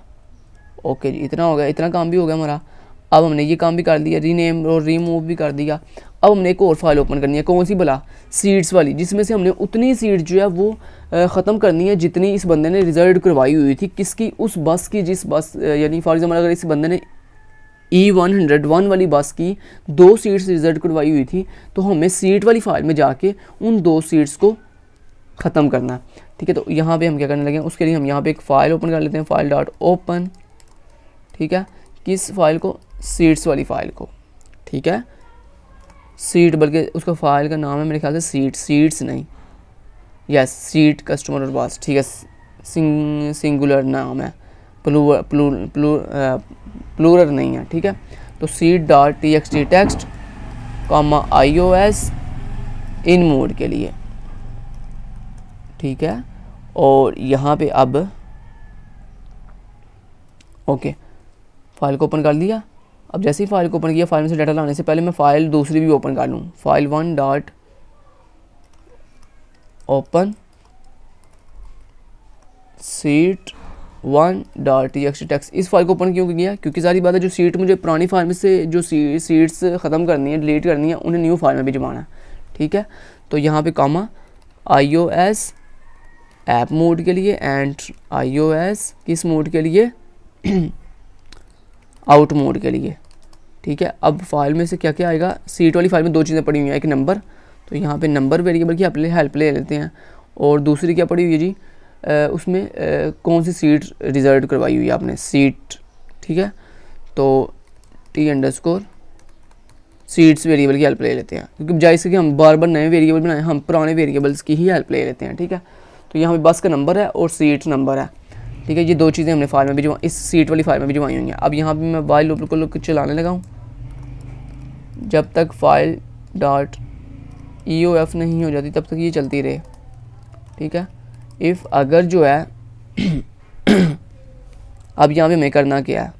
ओके जी, इतना हो गया, इतना काम भी हो गया हमारा। अब हमने ये काम भी कर दिया, रीनेम और रीमूव भी कर दिया। अब हमने एक और फाइल ओपन करनी है, कौन सी भला, सीट्स वाली, जिसमें से हमने उतनी सीट जो है वो ख़त्म करनी है जितनी इस बंदे ने रिजर्व करवाई हुई थी। किसकी, उस बस की, जिस बस यानी फॉर एग्जाम्पल अगर इस बंदे ने E101 वाली बस की 2 सीट्स रिजर्व करवाई हुई थी तो हमें सीट वाली फाइल में जाके उन 2 सीट्स को ख़त्म करना है, ठीक है। तो यहाँ पे हम क्या करने लगे हैं, उसके लिए हम यहाँ पे एक फ़ाइल ओपन कर लेते हैं, file.open, ठीक है। किस फाइल को, सीट्स वाली फाइल को, ठीक है। सीट, बल्कि उसका फाइल का नाम है मेरे ख्याल से सीट्स नहीं, यस, सीट कस्टमर और बस, ठीक है। सिंगुलर नाम है, प्लूरल नहीं है, ठीक है। तो seat.txt टेक्स्ट iOS इन मोड के लिए, ठीक है। और यहाँ पे अब ओके, फाइल को ओपन कर लिया। अब जैसे ही फाइल को ओपन किया, फाइल में से डाटा लाने से पहले मैं फ़ाइल दूसरी भी ओपन कर लूँ, file1.open seat1.txt टेक्स्ट। इस फाइल को ओपन क्यों किया, क्योंकि सारी बात है जो सीट मुझे पुरानी फाइल में से जो सीट्स ख़त्म करनी है, डिलीट करनी है, उन्हें न्यू फाइल में भी जमाना है, ठीक है। तो यहाँ पे कामा iOS ऐप मोड के लिए एंड iOS किस मोड के लिए, आउट मोड के लिए, ठीक है। अब फाइल में से क्या क्या आएगा, सीट वाली फाइल में 2 चीज़ें पड़ी हुई हैं, एक नंबर, तो यहाँ पे नंबर वेरिएबल की हेल्प ले लेते हैं। और दूसरी क्या पड़ी हुई है जी, उसमें कौन सी सीट रिजर्व करवाई हुई है आपने, सीट, ठीक है। तो T_सीट्स वेरिएबल की हेल्प ले लेते हैं, क्योंकि बजाय से कि हम बार बार नए वेरिएबल बनाएं, हम पुराने वेरिएबल्स की ही हेल्प ले लेते हैं, ठीक है। तो यहाँ पे बस का नंबर है और सीट नंबर है, ठीक है। ये 2 चीज़ें हमने फाइल में भी इस सीट वाली फाइल में भी जमाई हुई हैं। अब यहाँ पे मैं वाइल लूप को चलाने लगा हूँ, जब तक file.eof नहीं हो जाती तब तक ये चलती रहे, ठीक है। इफ़ अगर जो है अब यहाँ पे हमें करना क्या है,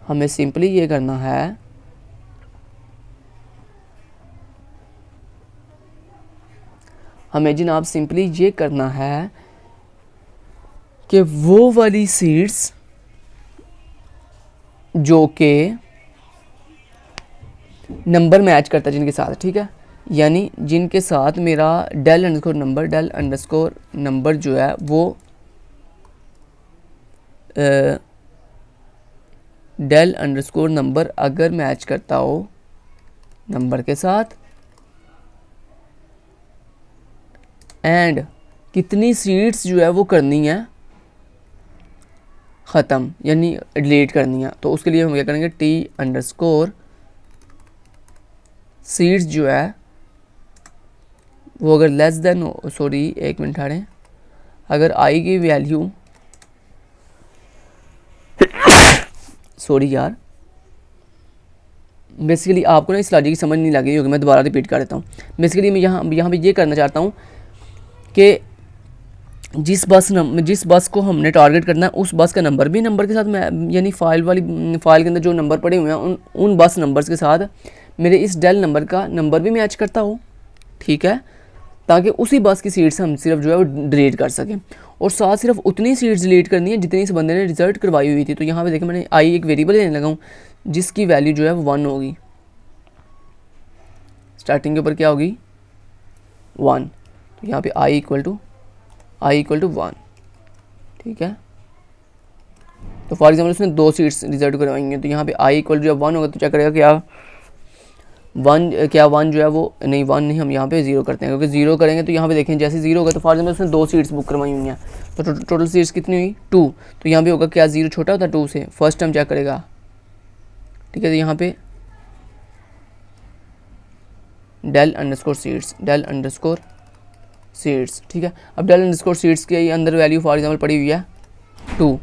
हमें सिंपली ये करना है, हमें जनाब सिंपली ये करना है कि वो वाली सीट्स जो कि नंबर मैच करता है जिनके साथ, ठीक है, यानी जिनके साथ मेरा del_नंबर जो है वो del_नंबर अगर मैच करता हो नंबर के साथ, एंड कितनी सीट्स जो है वो करनी है ख़त्म, यानी डिलीट करनी है। तो उसके लिए हम क्या करेंगे, T_सीट्स जो है वो अगर लेस देन हो, सॉरी एक मिनट ठहरें, अगर आई की वैल्यू सॉरी यार, बेसिकली आपको ना इस लॉजिक की समझ नहीं लगी होगी, मैं दोबारा रिपीट कर देता हूँ। बेसिकली मैं यहाँ पे ये करना चाहता हूँ कि जिस बस को हमने टारगेट करना है उस बस का नंबर भी नंबर के साथ मैं, यानी फाइल के अंदर जो नंबर पड़े हुए हैं उन बस नंबर्स के साथ मेरे इस डेल नंबर का नंबर भी मैच करता हो, ठीक है, ताकि उसी बस की सीट से हम सिर्फ जो है वो डिलीट कर सकें, और साथ सिर्फ उतनी सीट्स डिलीट करनी है जितनी इस बंदे ने रिजल्ट करवाई हुई थी। तो यहाँ पे देखें मैंने आई एक वेरिएबल लेने लगा हूँ जिसकी वैल्यू जो है वो 1 होगी, स्टार्टिंग के ऊपर क्या होगी 1, तो यहाँ पे आई इक्वल टू 1, ठीक है। तो फॉर एग्जाम्पल उसने 2 सीट्स रिजल्ट करवाई हैं, तो यहाँ पे आई इक्वल जो है 1 होगा, तो क्या करेगा क्या 1 जो है वो नहीं 1 नहीं, हम यहाँ पे 0 करते हैं, क्योंकि 0 करेंगे तो यहाँ पे देखें जैसे 0 होगा तो फॉर एग्जाम्पल उसने 2 सीट्स बुक करवाई हुई हैं, तो टोटल सीट्स कितनी हुई 2, तो यहाँ पे होगा क्या 0 छोटा होता है 2 से, फर्स्ट टाइम चेक करेगा, ठीक है। तो यहाँ पे डेल अंडरस्कोर सीट्स, ठीक है। अब डेल अंडरस्कोर सीट्स के अंदर वैल्यू फॉर एग्जाम्पल पड़ी हुई है 2,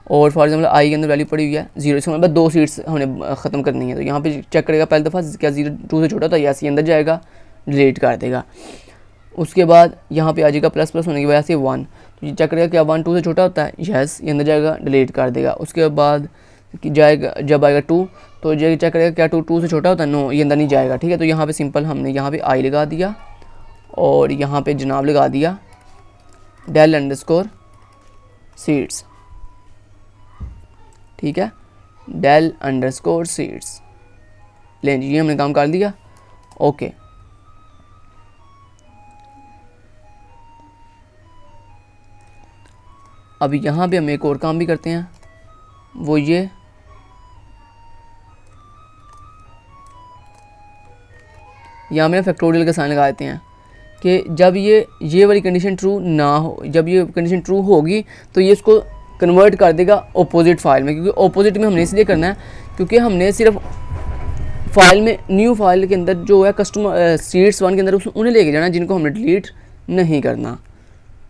और फॉर एग्जाम्पल आई के अंदर वैल्यू पड़ी हुई है 0, इसका मतलब 2 सीट्स हमने ख़त्म करनी है। तो यहाँ पे चेक करेगा पहली दफ़ा क्या 0 2 से छोटा था, यस ये अंदर जाएगा, डिलीट कर देगा। उसके बाद यहाँ पे आ जाएगा प्लस होने की वजह से 1, तो ये चेक करेगा क्या 1 2 से छोटा होता है, यस ये अंदर जाएगा, डिलीट कर देगा। उसके बाद जाएगा जब आएगा 2, तो ये चेक करेगा क्या 2 से छोटा होता है, नो ये अंदर नहीं जाएगा, ठीक है। तो यहाँ पे सिंपल हमने यहाँ पे आई लगा दिया और यहाँ पे जनाब लगा दिया डेल अंडरस्कोर सीट्स, ठीक है, डेल अंडरस्कोर सीट्स। लें जी ये हमने काम कर दिया, ओके। अब यहाँ पे हम एक और काम भी करते हैं, वो ये यहाँ में फैक्टोरियल का साइन लगा देते हैं कि जब ये वाली कंडीशन ट्रू ना हो, जब ये कंडीशन ट्रू होगी तो ये इसको कन्वर्ट कर देगा ऑपोजिट फाइल में, क्योंकि ऑपोजिट में हमने इसलिए करना है क्योंकि हमने सिर्फ फाइल में न्यू फाइल के अंदर जो है कस्टमर सीट्स 1 के अंदर उन्हें लेके जाना जिनको हमने डिलीट नहीं करना,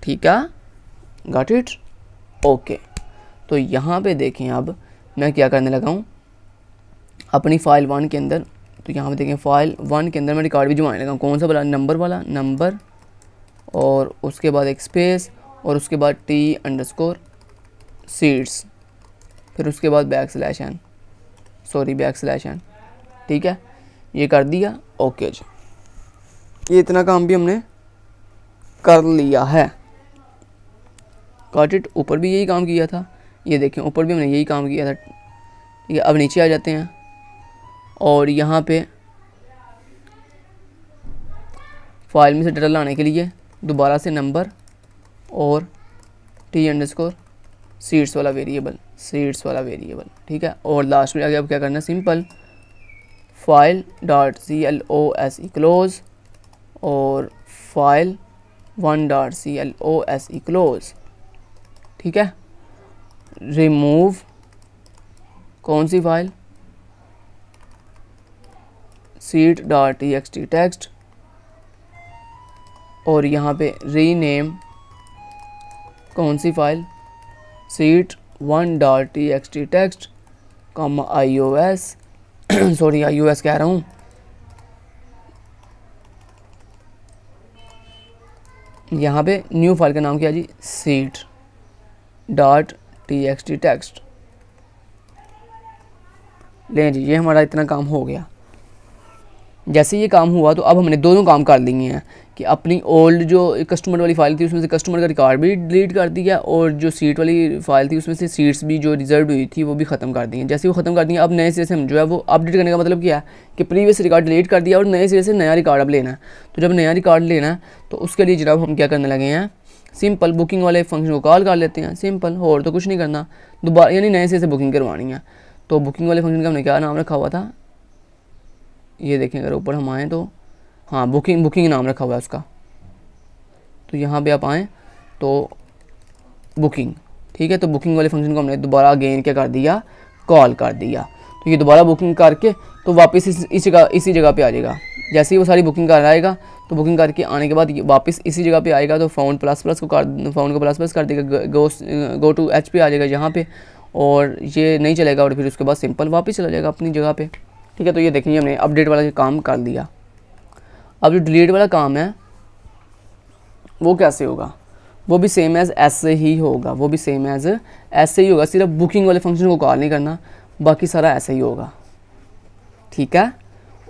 ठीक है, गॉट इट, ओके। तो यहाँ पे देखें अब मैं क्या करने लगा हूँ अपनी फ़ाइल 1 के अंदर, तो यहाँ पे देखें फ़ाइल 1 के अंदर मैं रिकॉर्ड भी जुड़वाने लगा हूँ, कौन सा वाला नंबर और उसके बाद एक स्पेस और उसके बाद टी अंडरस्कोर सीट्स, फिर उसके बाद बैकस्लैश एन, ठीक है, ये कर दिया, ओके जी। ये इतना काम भी हमने कर लिया है, गॉट इट। ऊपर भी यही काम किया था, ये देखें ऊपर भी हमने यही काम किया था, ठीक है। अब नीचे आ जाते हैं और यहाँ पे फाइल में से डाटा लाने के लिए दोबारा से नंबर और टी अंडरस्कोर सीट्स वाला वेरिएबल, ठीक है। और लास्ट में आगे अब क्या करना है, simple file dot close close और फाइल 1 डॉट close क्लोज, ठीक है। रिमूव कौन सी file, seat dot txt text, और यहाँ पे रीनेम कौन सी file, seat 1 dot txt text iOS sorry iOS कह रहा हूँ, यहाँ पे न्यू फाइल का नाम क्या जी, सीट डॉट txt टेक्स्ट। लें जी ये हमारा इतना काम हो गया। जैसे ये काम हुआ तो अब हमने दोनों काम कर लिए हैं कि अपनी ओल्ड जो कस्टमर वाली फ़ाइल थी उसमें से कस्टमर का रिकॉर्ड भी डिलीट कर दिया और जो सीट वाली फ़ाइल थी उसमें से सीट्स भी जो रिजर्व हुई थी वो भी ख़त्म कर दी हैं। जैसे वो ख़त्म कर दी हैं अब नए सिरे से हम जो है वो अपडेट करने का मतलब क्या है कि प्रीवियस रिकॉर्ड डिलीट कर दिया और नए सिरे से नया रिकॉर्ड अब लेना है। तो जब नया रिकॉर्ड लेना है तो उसके लिए जनाब हम क्या करने लगे हैं, सिंपल बुकिंग वाले फंक्शन को कॉल कर लेते हैं, सिंपल, और तो कुछ नहीं करना, दोबारा यानी नए सिरे से बुकिंग करवानी है। तो बुकिंग वाले फंक्शन का हमने क्या नाम रखा हुआ था, ये देखें अगर ऊपर हम आएँ तो हाँ बुकिंग नाम रखा हुआ है उसका। तो यहाँ पे आप आएँ तो बुकिंग, ठीक है। तो बुकिंग वाले फंक्शन को हमने दोबारा अगेन क्या कर दिया, कॉल कर दिया। तो ये दोबारा बुकिंग करके तो वापस इसी जगह पे आ जाएगा। जैसे ही वो सारी बुकिंग कर आएगा तो बुकिंग करके आने के बाद वापस इसी जगह पे आएगा तो फाउंड प्लस को कर देगा, गो टू एच पे आ जाएगा यहाँ पे, और ये नहीं चलेगा और फिर उसके बाद सिंपल वापस चला जाएगा अपनी जगह पे, ठीक है। तो ये देखिए हमने अपडेट वाला काम कर दिया। अब जो डिलीट वाला काम है वो कैसे होगा, वो भी सेम एज ऐसे ही होगा, सिर्फ बुकिंग वाले फंक्शन को कॉल नहीं करना, बाकी सारा ऐसे ही होगा, ठीक है।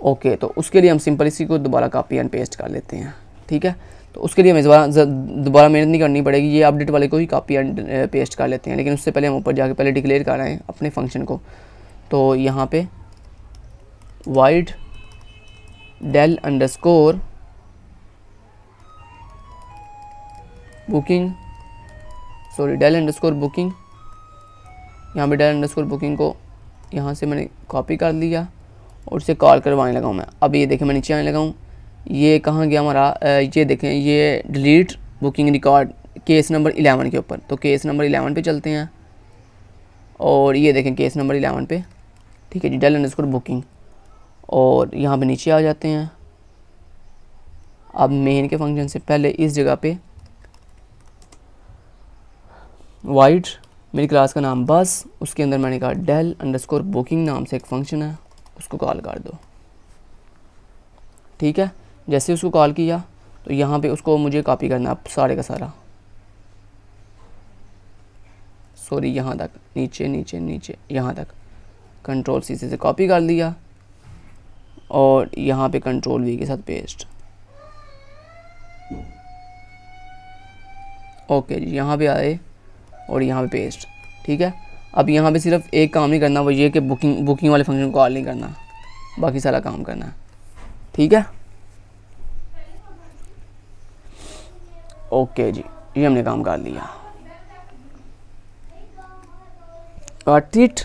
ओके, तो उसके लिए हम सिंपल इसी को दोबारा कॉपी एंड पेस्ट कर लेते हैं। ठीक है, तो उसके लिए हमें दोबारा मेहनत नहीं करनी पड़ेगी, ये अपडेट वाले को ही कॉपी एंड पेस्ट कर लेते हैं। लेकिन उससे पहले हम ऊपर जाके पहले डिक्लेयर कर रहे हैं अपने फंक्शन को। तो यहाँ पे wide del underscore booking, sorry del underscore booking, यहाँ पे डेल अंडरस्कोर बुकिंग को यहाँ से मैंने कॉपी कर लिया और उसे कॉल करवाने लगा हूँ मैं। अब ये देखें मैं नीचे आने लगा हूँ, ये कहाँ गया हमारा, ये देखें ये delete booking record case number 11 के ऊपर। तो केस नंबर 11 पे चलते हैं और ये देखें केस नंबर 11 पे, ठीक है जी, डेल अंडरस्कोर बुकिंग, और यहाँ पे नीचे आ जाते हैं। अब मेन के फंक्शन से पहले इस जगह पे वाइड मेरी क्लास का नाम बस, उसके अंदर मैंने कहा डेल अंडरस्कोर बुकिंग नाम से एक फंक्शन है, उसको कॉल कर दो। ठीक है, जैसे उसको कॉल किया तो यहाँ पे उसको मुझे कॉपी करना है सारे का सारा, सॉरी यहाँ तक, नीचे नीचे नीचे यहाँ तक, कंट्रोल सी से कॉपी कर लिया और यहाँ पे कंट्रोल वी के साथ पेस्ट। ओके जी, यहाँ पे आए और यहाँ पे पेस्ट। ठीक है, अब यहाँ पे सिर्फ एक काम नहीं करना, वो ये कि बुकिंग वाले फंक्शन को कॉल नहीं करना, बाकी सारा काम करना है। ठीक है, ओके जी, ये हमने काम कर लिया। Got it?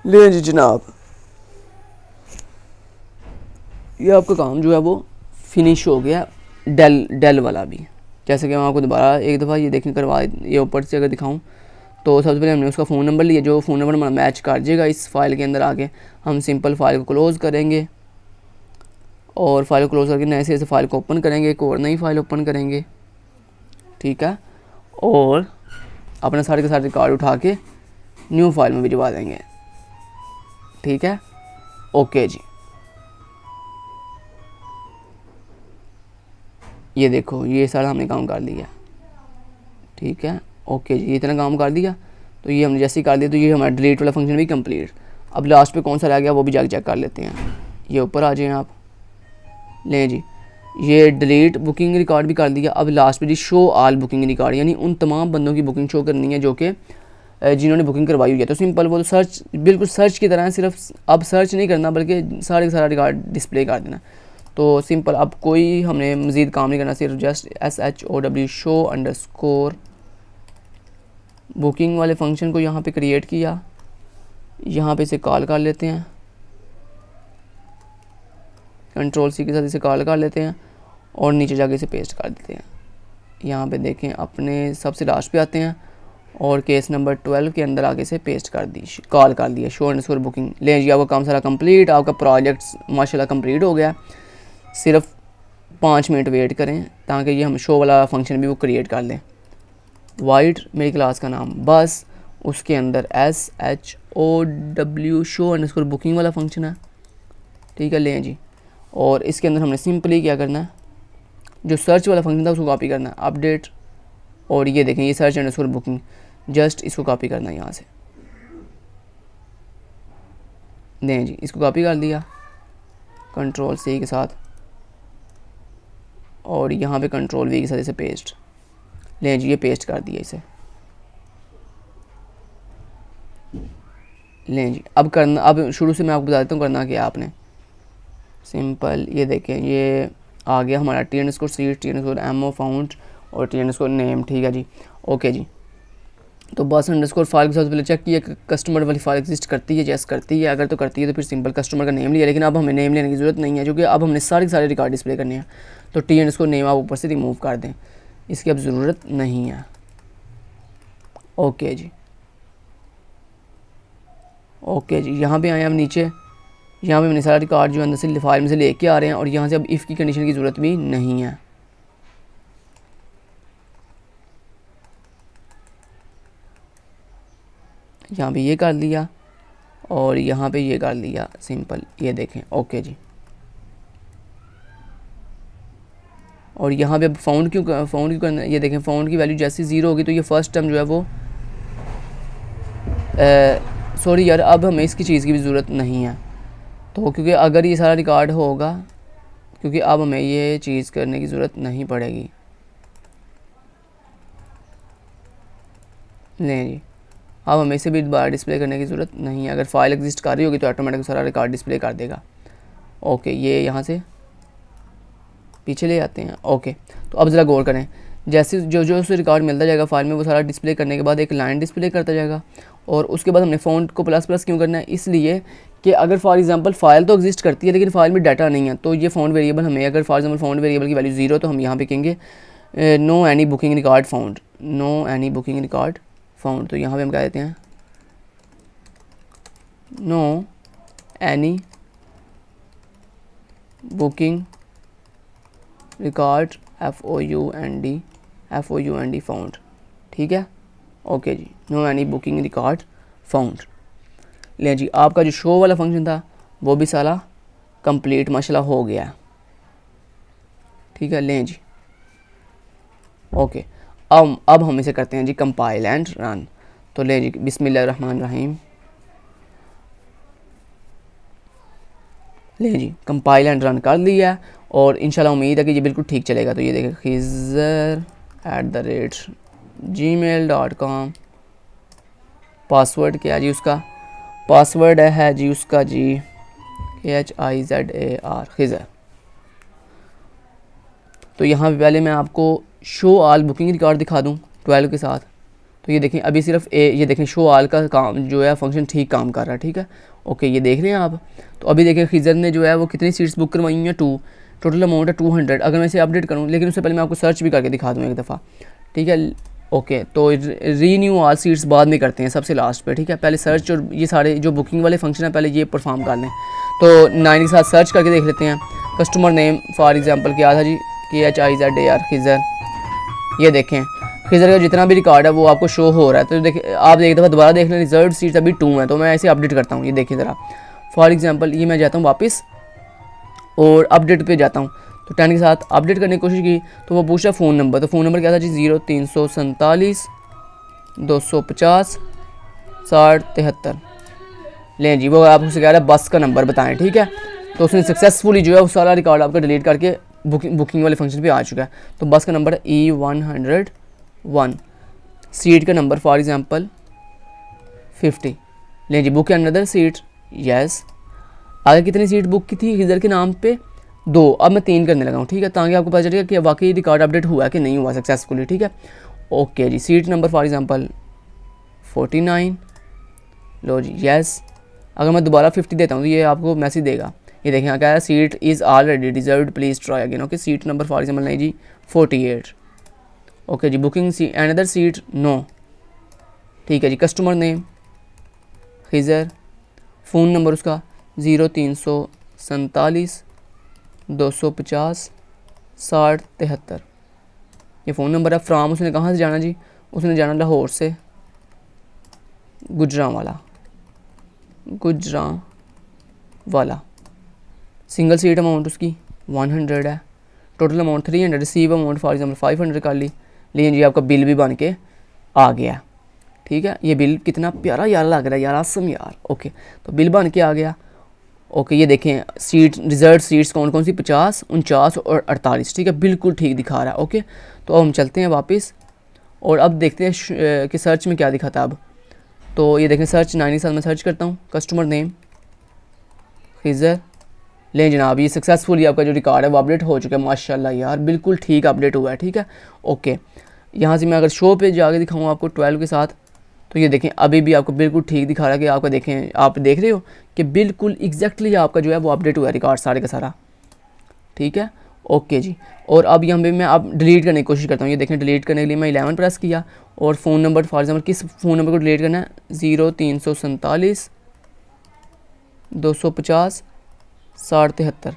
ले जी जनाब, ये आपका काम जो है वो फिनिश हो गया, डेल वाला भी। जैसे कि मैं आपको दोबारा एक दफ़ा ये देखने करवा, ये ऊपर से अगर दिखाऊं तो सबसे पहले हमने उसका फ़ोन नंबर लिया, जो फ़ोन नंबर हमारा मैच कर जाएगा इस फाइल के अंदर आके हम सिंपल फाइल को क्लोज़ करेंगे और फाइल को क्लोज़ करके नए से फाइल को ओपन करेंगे, एक और नई फाइल ओपन करेंगे। ठीक है, और अपने सारे के सारे रिकॉर्ड उठा के न्यू फाइल में भिजवा देंगे। ठीक है, ओके जी, ये देखो ये सारा हमने काम कर लिया। ठीक है, ओके जी, ये इतना काम कर दिया। तो ये हमने जैसे ही कर दिया तो ये हमारा डिलीट वाला फंक्शन भी कंप्लीट। अब लास्ट पे कौन सा रह गया वो भी जाके चेक कर लेते हैं। ये ऊपर आ जाएं आप, लें जी, ये डिलीट बुकिंग रिकॉर्ड भी कर दिया। अब लास्ट पे जी शो ऑल बुकिंग रिकॉर्ड, यानी उन तमाम बंदों की बुकिंग शो करनी है जो कि जिन्होंने बुकिंग करवाई हुई है। तो सिंपल वो तो सर्च, बिल्कुल सर्च की तरह है, सिर्फ अब सर्च नहीं करना बल्कि सारे का सारा रिकॉर्ड डिस्प्ले कर देना। तो सिंपल अब कोई हमने मज़ीद काम नहीं करना, सिर्फ just SHOW show underscore booking वाले फंक्शन को यहाँ पे क्रिएट किया, यहाँ पे इसे कॉल कर लेते हैं, कंट्रोल सी के साथ इसे कॉल कर लेते हैं और नीचे जाके इसे पेस्ट कर देते हैं। यहाँ पे देखें अपने सबसे लास्ट पे आते हैं और केस नंबर 12 के अंदर आके इसे पेस्ट कर दी, कॉल कर दिया शो अंडरस्कोर बुकिंग। ले जी, आपका काम सारा कंप्लीट, आपका प्रोजेक्ट माशाल्लाह कंप्लीट हो गया। सिर्फ 5 मिनट वेट करें ताकि ये हम शो वाला फंक्शन भी वो क्रिएट कर लें। वाइड मेरी क्लास का नाम बस, उसके अंदर SHOW शो अंडरस्कोर बुकिंग वाला फंक्शन है। ठीक है, लें जी, और इसके अंदर हमने सिंपली क्या करना है, जो सर्च वाला फंक्शन था उसको कॉपी करना है, अपडेट, और ये देखें ये सर्च अंडरस्कोर बुकिंग, जस्ट इसको कॉपी करना है यहाँ से। दें जी, इसको कॉपी कर दिया कंट्रोल C के साथ और यहाँ पे कंट्रोल V के साथ इसे पेस्ट। लें जी, ये पेस्ट कर दिया इसे। लें जी, अब करना, अब शुरू से मैं आपको बता देता हूँ करना क्या आपने। सिंपल ये देखें ये आ गया हमारा T_C T_MO फाउंड और T_नेम। ठीक है जी, ओके जी। तो बस अंडरस्कोर फाइल के साथ पहले चेक किया कि कस्टमर वाली फाइल एग्जिस्ट करती है, जैस करती है, अगर तो करती है तो फिर सिंपल कस्टमर का नेम लिया। लेकिन अब हमें नेम लेने की ज़रूरत नहीं है क्योंकि अब हमने सारे के सारे रिकॉर्ड डिस्प्ले करने हैं। तो T_नेम आप ऊपर से रिमूव कर दें, इसकी अब ज़रूरत नहीं है। ओके जी, ओके जी, यहाँ पे आए हम नीचे, यहाँ पे मैंने सारा रिकॉर्ड जो अंदर से फाइल में से लेके आ रहे हैं और यहाँ से अब इफ़ की कंडीशन की ज़रूरत भी नहीं है। यहाँ पे ये कर लिया और यहाँ पे ये कर लिया सिंपल, ये देखें। ओके जी, और यहाँ पे अब फाउंड क्यों करना, ये देखें फाउंड की वैल्यू जैसे 0 होगी तो ये फर्स्ट टर्म जो है वो सॉरी यार, अब हमें इसकी चीज़ की भी ज़रूरत नहीं है। तो क्योंकि अगर ये सारा रिकॉर्ड होगा, क्योंकि अब हमें ये चीज़ करने की ज़रूरत नहीं पड़ेगी। नहीं जी, अब हमें इसे भी दोबारा डिस्प्ले करने की ज़रूरत नहीं है। अगर फाइल एग्जिस्ट कर रही होगी तो ऑटोमेटिक सारा रिकॉर्ड डिस्प्ले कर देगा। ओके, ये यहाँ से पीछे ले आते हैं। ओके, तो अब ज़रा गौर करें, जैसे जो जो उसे रिकॉर्ड मिलता जाएगा फाइल में, वो सारा डिस्प्ले करने के बाद एक लाइन डिस्प्ले करता जाएगा। और उसके बाद हमने फ़ॉन्ट को प्लस प्लस क्यों करना है, इसलिए कि अगर फॉर एग्जांपल फ़ाइल तो एग्जिस्ट करती है लेकिन फ़ाइल में डाटा नहीं है, तो ये फ़ॉन्ट वेरिएबल हमें, अगर फॉर एग्जांपल फ़ॉन्ट वेरिएबल की वैल्यू 0 तो हम यहाँ पे कहेंगे no any booking record found, no any booking record found. तो यहाँ पे हम कह देते हैं no any booking record FOUND found. ठीक है, ओके जी, no any booking record found. ले जी, आपका जो शो वाला फंक्शन था वो भी सारा कंप्लीट माशाल्लाह हो गया। ठीक है, लें जी, ओके। अब हम इसे करते हैं जी कंपाइल एंड रन। तो ले जी, बिस्मिल्लाहिर्रहमानिर्रहीम। ले जी, कंपाइल एंड रन कर लिया और इंशाल्लाह उम्मीद है कि ये बिल्कुल ठीक चलेगा। तो ये देखें, khizr@gmail.com। पासवर्ड क्या जी उसका, पासवर्ड है जी उसका जी HIZAR, खिज़र। तो यहाँ पे पहले मैं आपको शो आल बुकिंग रिकॉर्ड दिखा दूँ 12 के साथ। तो ये देखें, अभी सिर्फ ये देखें शो आल का काम जो है फंक्शन ठीक काम कर रहा है। ठीक है, ओके, ये देख रहे हैं आप। तो अभी देखें खिज़र ने जो है वो कितनी सीट्स बुक करवाई हैं, 2, टोटल अमाउंट है 200। अगर मैं इसे अपडेट करूँ, लेकिन उससे पहले मैं आपको सर्च भी करके दिखा दूँ एक दफ़ा। ठीक है, ओके। तो रीन्यू ऑल सीट्स बाद में करते हैं, सबसे लास्ट पे। ठीक है, पहले सर्च और ये सारे जो बुकिंग वाले फंक्शन है पहले ये परफॉर्म कर लें। तो 9 के साथ सर्च करके देख लेते हैं। कस्टमर नेम फॉर एग्जांपल क्या था जी, KHIZAR खिज़र। ये देखें, खिज़र का जितना भी रिकॉर्ड है वो आपको शो हो रहा है। तो देखिए, आप एक दफ़ा दोबारा देख लें, रिजर्व सीट्स अभी 2 हैं। तो मैं ऐसे अपडेट करता हूँ। ये देखिए ज़रा, फॉर एग्जांपल ये मैं जाता हूँ वापस और अपडेट पे जाता हूँ। तो 10 के साथ अपडेट करने की कोशिश की तो वो पूछा फ़ोन नंबर। तो फ़ोन नंबर क्या था जी, 0347 250 60 73। लें जी, वो आपसे कह रहा है बस का नंबर बताएं। ठीक है, तो उसने सक्सेसफुली जो है वो सारा रिकॉर्ड आपका डिलीट करके बुकिंग वाले फंक्शन पे आ चुका है। तो बस का नंबर है E101, सीट का नंबर फॉर एग्जांपल 50। लें जी, बुक अनदर सीट, यस। आगे कितनी सीट बुक की थी खिज़र के नाम पे, 2। अब मैं 3 करने लगा हूँ। ठीक है, ताकि आपको पता चलेगा कि वाकई रिकॉर्ड अपडेट हुआ कि नहीं हुआ सक्सेसफुली। ठीक है, ओके जी, सीट नंबर फॉर एग्जांपल 49। लो जी, यस। अगर मैं दोबारा 50 देता हूँ तो ये आपको मैसेज देगा। ये देखें क्या है, seat is already reserved, please try again. Okay, seat number for example नहीं जी 48। ओके जी, बुकिंग अनदर सीट, नो। ठीक है जी, customer name Khizar, phone number उसका 0347 250 60 73। ये फ़ोन नंबर है। फ्राम उसने कहाँ से जाना जी, उसने जाना लाहौर से गुजरांवाला। सिंगल सीट अमाउंट उसकी 100 है, total amount 300। Receive amount for example 500 कर ली। लेकिन जी आपका बिल भी बन के आ गया। ठीक है, ये बिल कितना प्यारा यार लग रहा है यार, आसम यार। ओके, तो बिल बन के आ गया। ओके, ये देखें सीट रिजर्व सीट्स कौन कौन सी, 50, 49 और 48। ठीक है, बिल्कुल ठीक दिखा रहा है। ओके, तो अब हम चलते हैं वापस और अब देखते हैं कि सर्च में क्या दिखाता है अब। तो ये देखें, सर्च 9 के साथ मैं सर्च करता हूँ, कस्टमर नेम खिज़र। लें जनाब, ये सक्सेसफुली आपका जो रिकॉर्ड है वो अपडेट हो चुका है माशाल्लाह यार, बिल्कुल ठीक अपडेट हुआ है। ठीक है, ओके। यहाँ से मैं अगर शो पे जाके दिखाऊँ आपको 12 के साथ, तो ये देखें अभी भी आपको बिल्कुल ठीक दिखा रहा है कि आपका देखें, आप देख रहे हो कि बिल्कुल एग्जैक्टली आपका जो है वो अपडेट हुआ है रिकॉर्ड सारे का सारा। ठीक है, ओके जी। और अब यहाँ पे मैं अब डिलीट करने की कोशिश करता हूँ। ये देखें, डिलीट करने के लिए मैं 11 प्रेस किया और फ़ोन नंबर फॉर एग्जाम्पल किस फ़ोन नंबर को डिलीट करना है, 0347 250 60 73।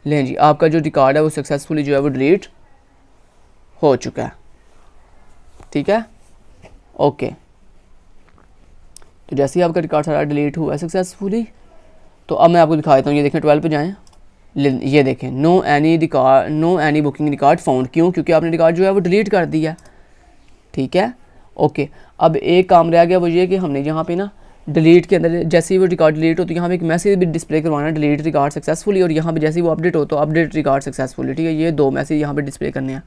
लें जी, आपका जो रिकॉर्ड है वो सक्सेसफुली जो है वो डिलीट हो चुका है। ठीक है, ओके। तो जैसे ही आपका रिकॉर्ड सारा डिलीट हुआ है सक्सेसफुली, तो अब मैं आपको दिखा देता हूँ। ये देखें 12 पे जाएं, ये देखें no any booking record found. क्यों? क्योंकि आपने रिकॉर्ड जो है वो डिलीट कर दिया। ठीक है, ओके। अब एक काम रह गया, वो ये कि हमने यहाँ पे ना डिलीट के अंदर जैसे ही वो रिकॉर्ड डिलीट हो तो यहाँ पे एक मैसेज भी डिस्प्ले करवाना है, डिलीट रिकॉर्ड सक्सेसफुली, और यहाँ पे जैसे ही वो अपडेट हो तो अपडेट रिकॉर्ड सक्सेसफुली, ठीक है। ये 2 मैसेज यहाँ पे डिस्प्ले करने हैं।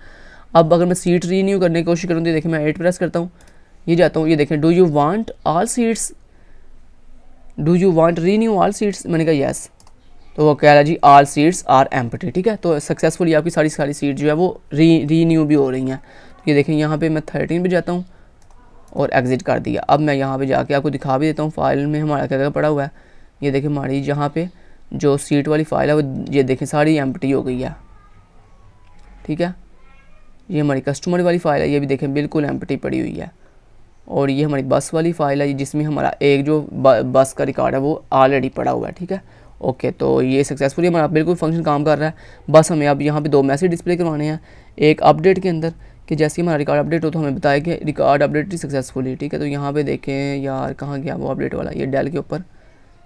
अब अगर मैं सीट रीन्यू करने की कोशिश करूँ तो देखिए मैं 8 प्रेस करता हूँ, ये जाता हूँ, ये देखें do you want all seats, do you want renew all seats, मैंने कहा येस, तो वो कह रहा है जी ऑल सीट्स आर एम्प्टी, ठीक है। तो सक्सेसफुली आपकी सारी सीट जो है वो रीन्यू भी हो रही हैं। तो ये देखें यहाँ पे मैं 13 पे जाता हूँ और एग्ज़िट कर दिया। अब मैं यहाँ पे जाके आपको दिखा भी देता हूँ फाइल में हमारा क्या क्या पड़ा हुआ है। ये देखें हमारी यहाँ पे जो सीट वाली फ़ाइल है वो ये देखें सारी एम्प्टी हो गई है, ठीक है। ये हमारी कस्टमर वाली फ़ाइल है, ये भी देखें बिल्कुल एम्प्टी पड़ी हुई है। और ये हमारी बस वाली फ़ाइल है जिसमें हमारा एक जो बस का रिकॉर्ड है वो ऑलरेडी पड़ा हुआ है, ठीक है। ओके, तो ये सक्सेसफुली हमारा बिल्कुल फंक्शन काम कर रहा है। बस हमें अब यहाँ पे 2 मैसेज डिस्प्ले करवाने हैं, एक अपडेट के अंदर कि जैसे ही हमारा रिकॉर्ड अपडेट हो तो हमें बताया कि रिकॉर्ड अपडेट सक्सेसफुली, ठीक है। तो यहाँ पे देखें यार कहाँ गया वो अपडेट वाला, ये डेल के ऊपर,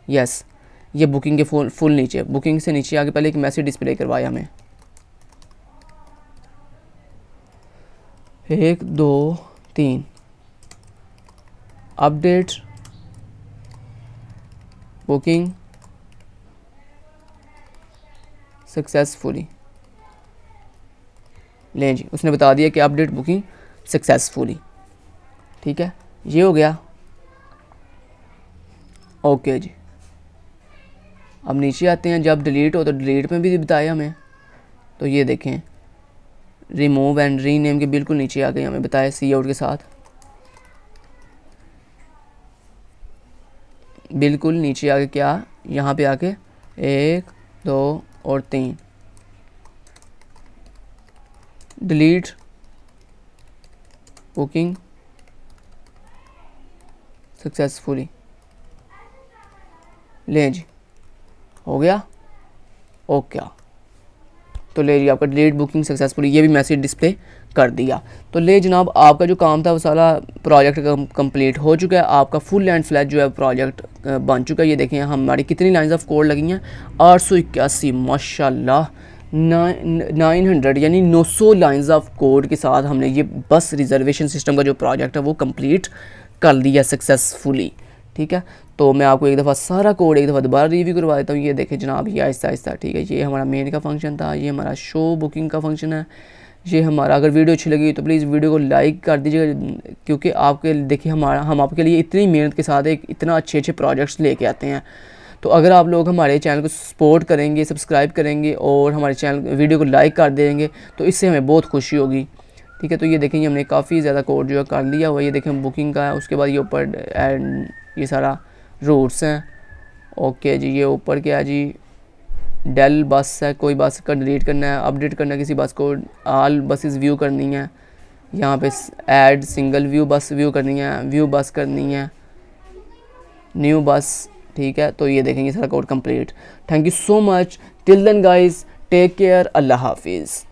यस, ये बुकिंग के फुल नीचे, बुकिंग से नीचे आके पहले एक मैसेज डिस्प्ले करवाया हमें, 1 2 3 अपडेट बुकिंग सक्सेसफुली, लें जी उसने बता दिया कि अपडेट बुकिंग सक्सेसफुली, ठीक है। ये हो गया, ओके जी। अब नीचे आते हैं, जब डिलीट हो तो डिलीट में भी बताया हमें, तो ये देखें रिमूव एंड रीनेम के बिल्कुल नीचे आ गए, हमें बताया सी आउट के साथ, बिल्कुल नीचे आके क्या यहाँ पे आके 1 2 और 3 डिलीट बुकिंग सक्सेसफुली, ले जी हो गया, ओके। तो ले जी आपका डिलीट बुकिंग सक्सेसफुली, ये भी मैसेज डिस्प्ले कर दिया। तो ले जनाब आपका जो काम था वो सारा प्रोजेक्ट कंप्लीट हो चुका है, आपका फुल एंड फ्लैश जो है प्रोजेक्ट बन चुका है। ये देखें हमारी कितनी लाइंस ऑफ कोड लगी हैं, 881 माशाल्लाह, 900 यानी 900 लाइंस ऑफ कोड के साथ हमने ये बस रिजर्वेशन सिस्टम का जो प्रोजेक्ट है वो कंप्लीट कर दिया सक्सेसफुली, ठीक है। तो मैं आपको एक दफ़ा सारा कोड एक दफ़ा दोबारा रिव्यू करवा देता हूँ। ये देखें जनाब ये आहिस्ता आहिस्ता, ठीक है। ये हमारा मेन का फंक्शन था, ये हमारा शो बुकिंग का फंक्शन है, ये हमारा, अगर वीडियो अच्छी लगी तो प्लीज़ वीडियो को लाइक कर दीजिएगा, क्योंकि आपके देखिए हम आपके लिए इतनी मेहनत के साथ एक इतना अच्छे प्रोजेक्ट्स लेके आते हैं। तो अगर आप लोग हमारे चैनल को सपोर्ट करेंगे, सब्सक्राइब करेंगे और हमारे चैनल वीडियो को लाइक कर देंगे तो इससे हमें बहुत खुशी होगी, ठीक है। तो ये देखेंगे हमने काफ़ी ज़्यादा कोड जो है कर लिया हुआ, ये देखें बुकिंग का है, उसके बाद ये ऊपर एंड ये सारा रूट्स हैं, ओके जी। ये ऊपर क्या है जी, डेल बस है, कोई बस का डिलीट करना है, अपडेट करना है किसी बस को, ऑल बसेस व्यू करनी है, यहाँ पे ऐड सिंगल व्यू बस व्यू करनी है, व्यू बस करनी है, न्यू बस, ठीक है। तो ये देखेंगे सारा code complete. Thank you so much, till then guys, take care, अल्लाह हाफिज़।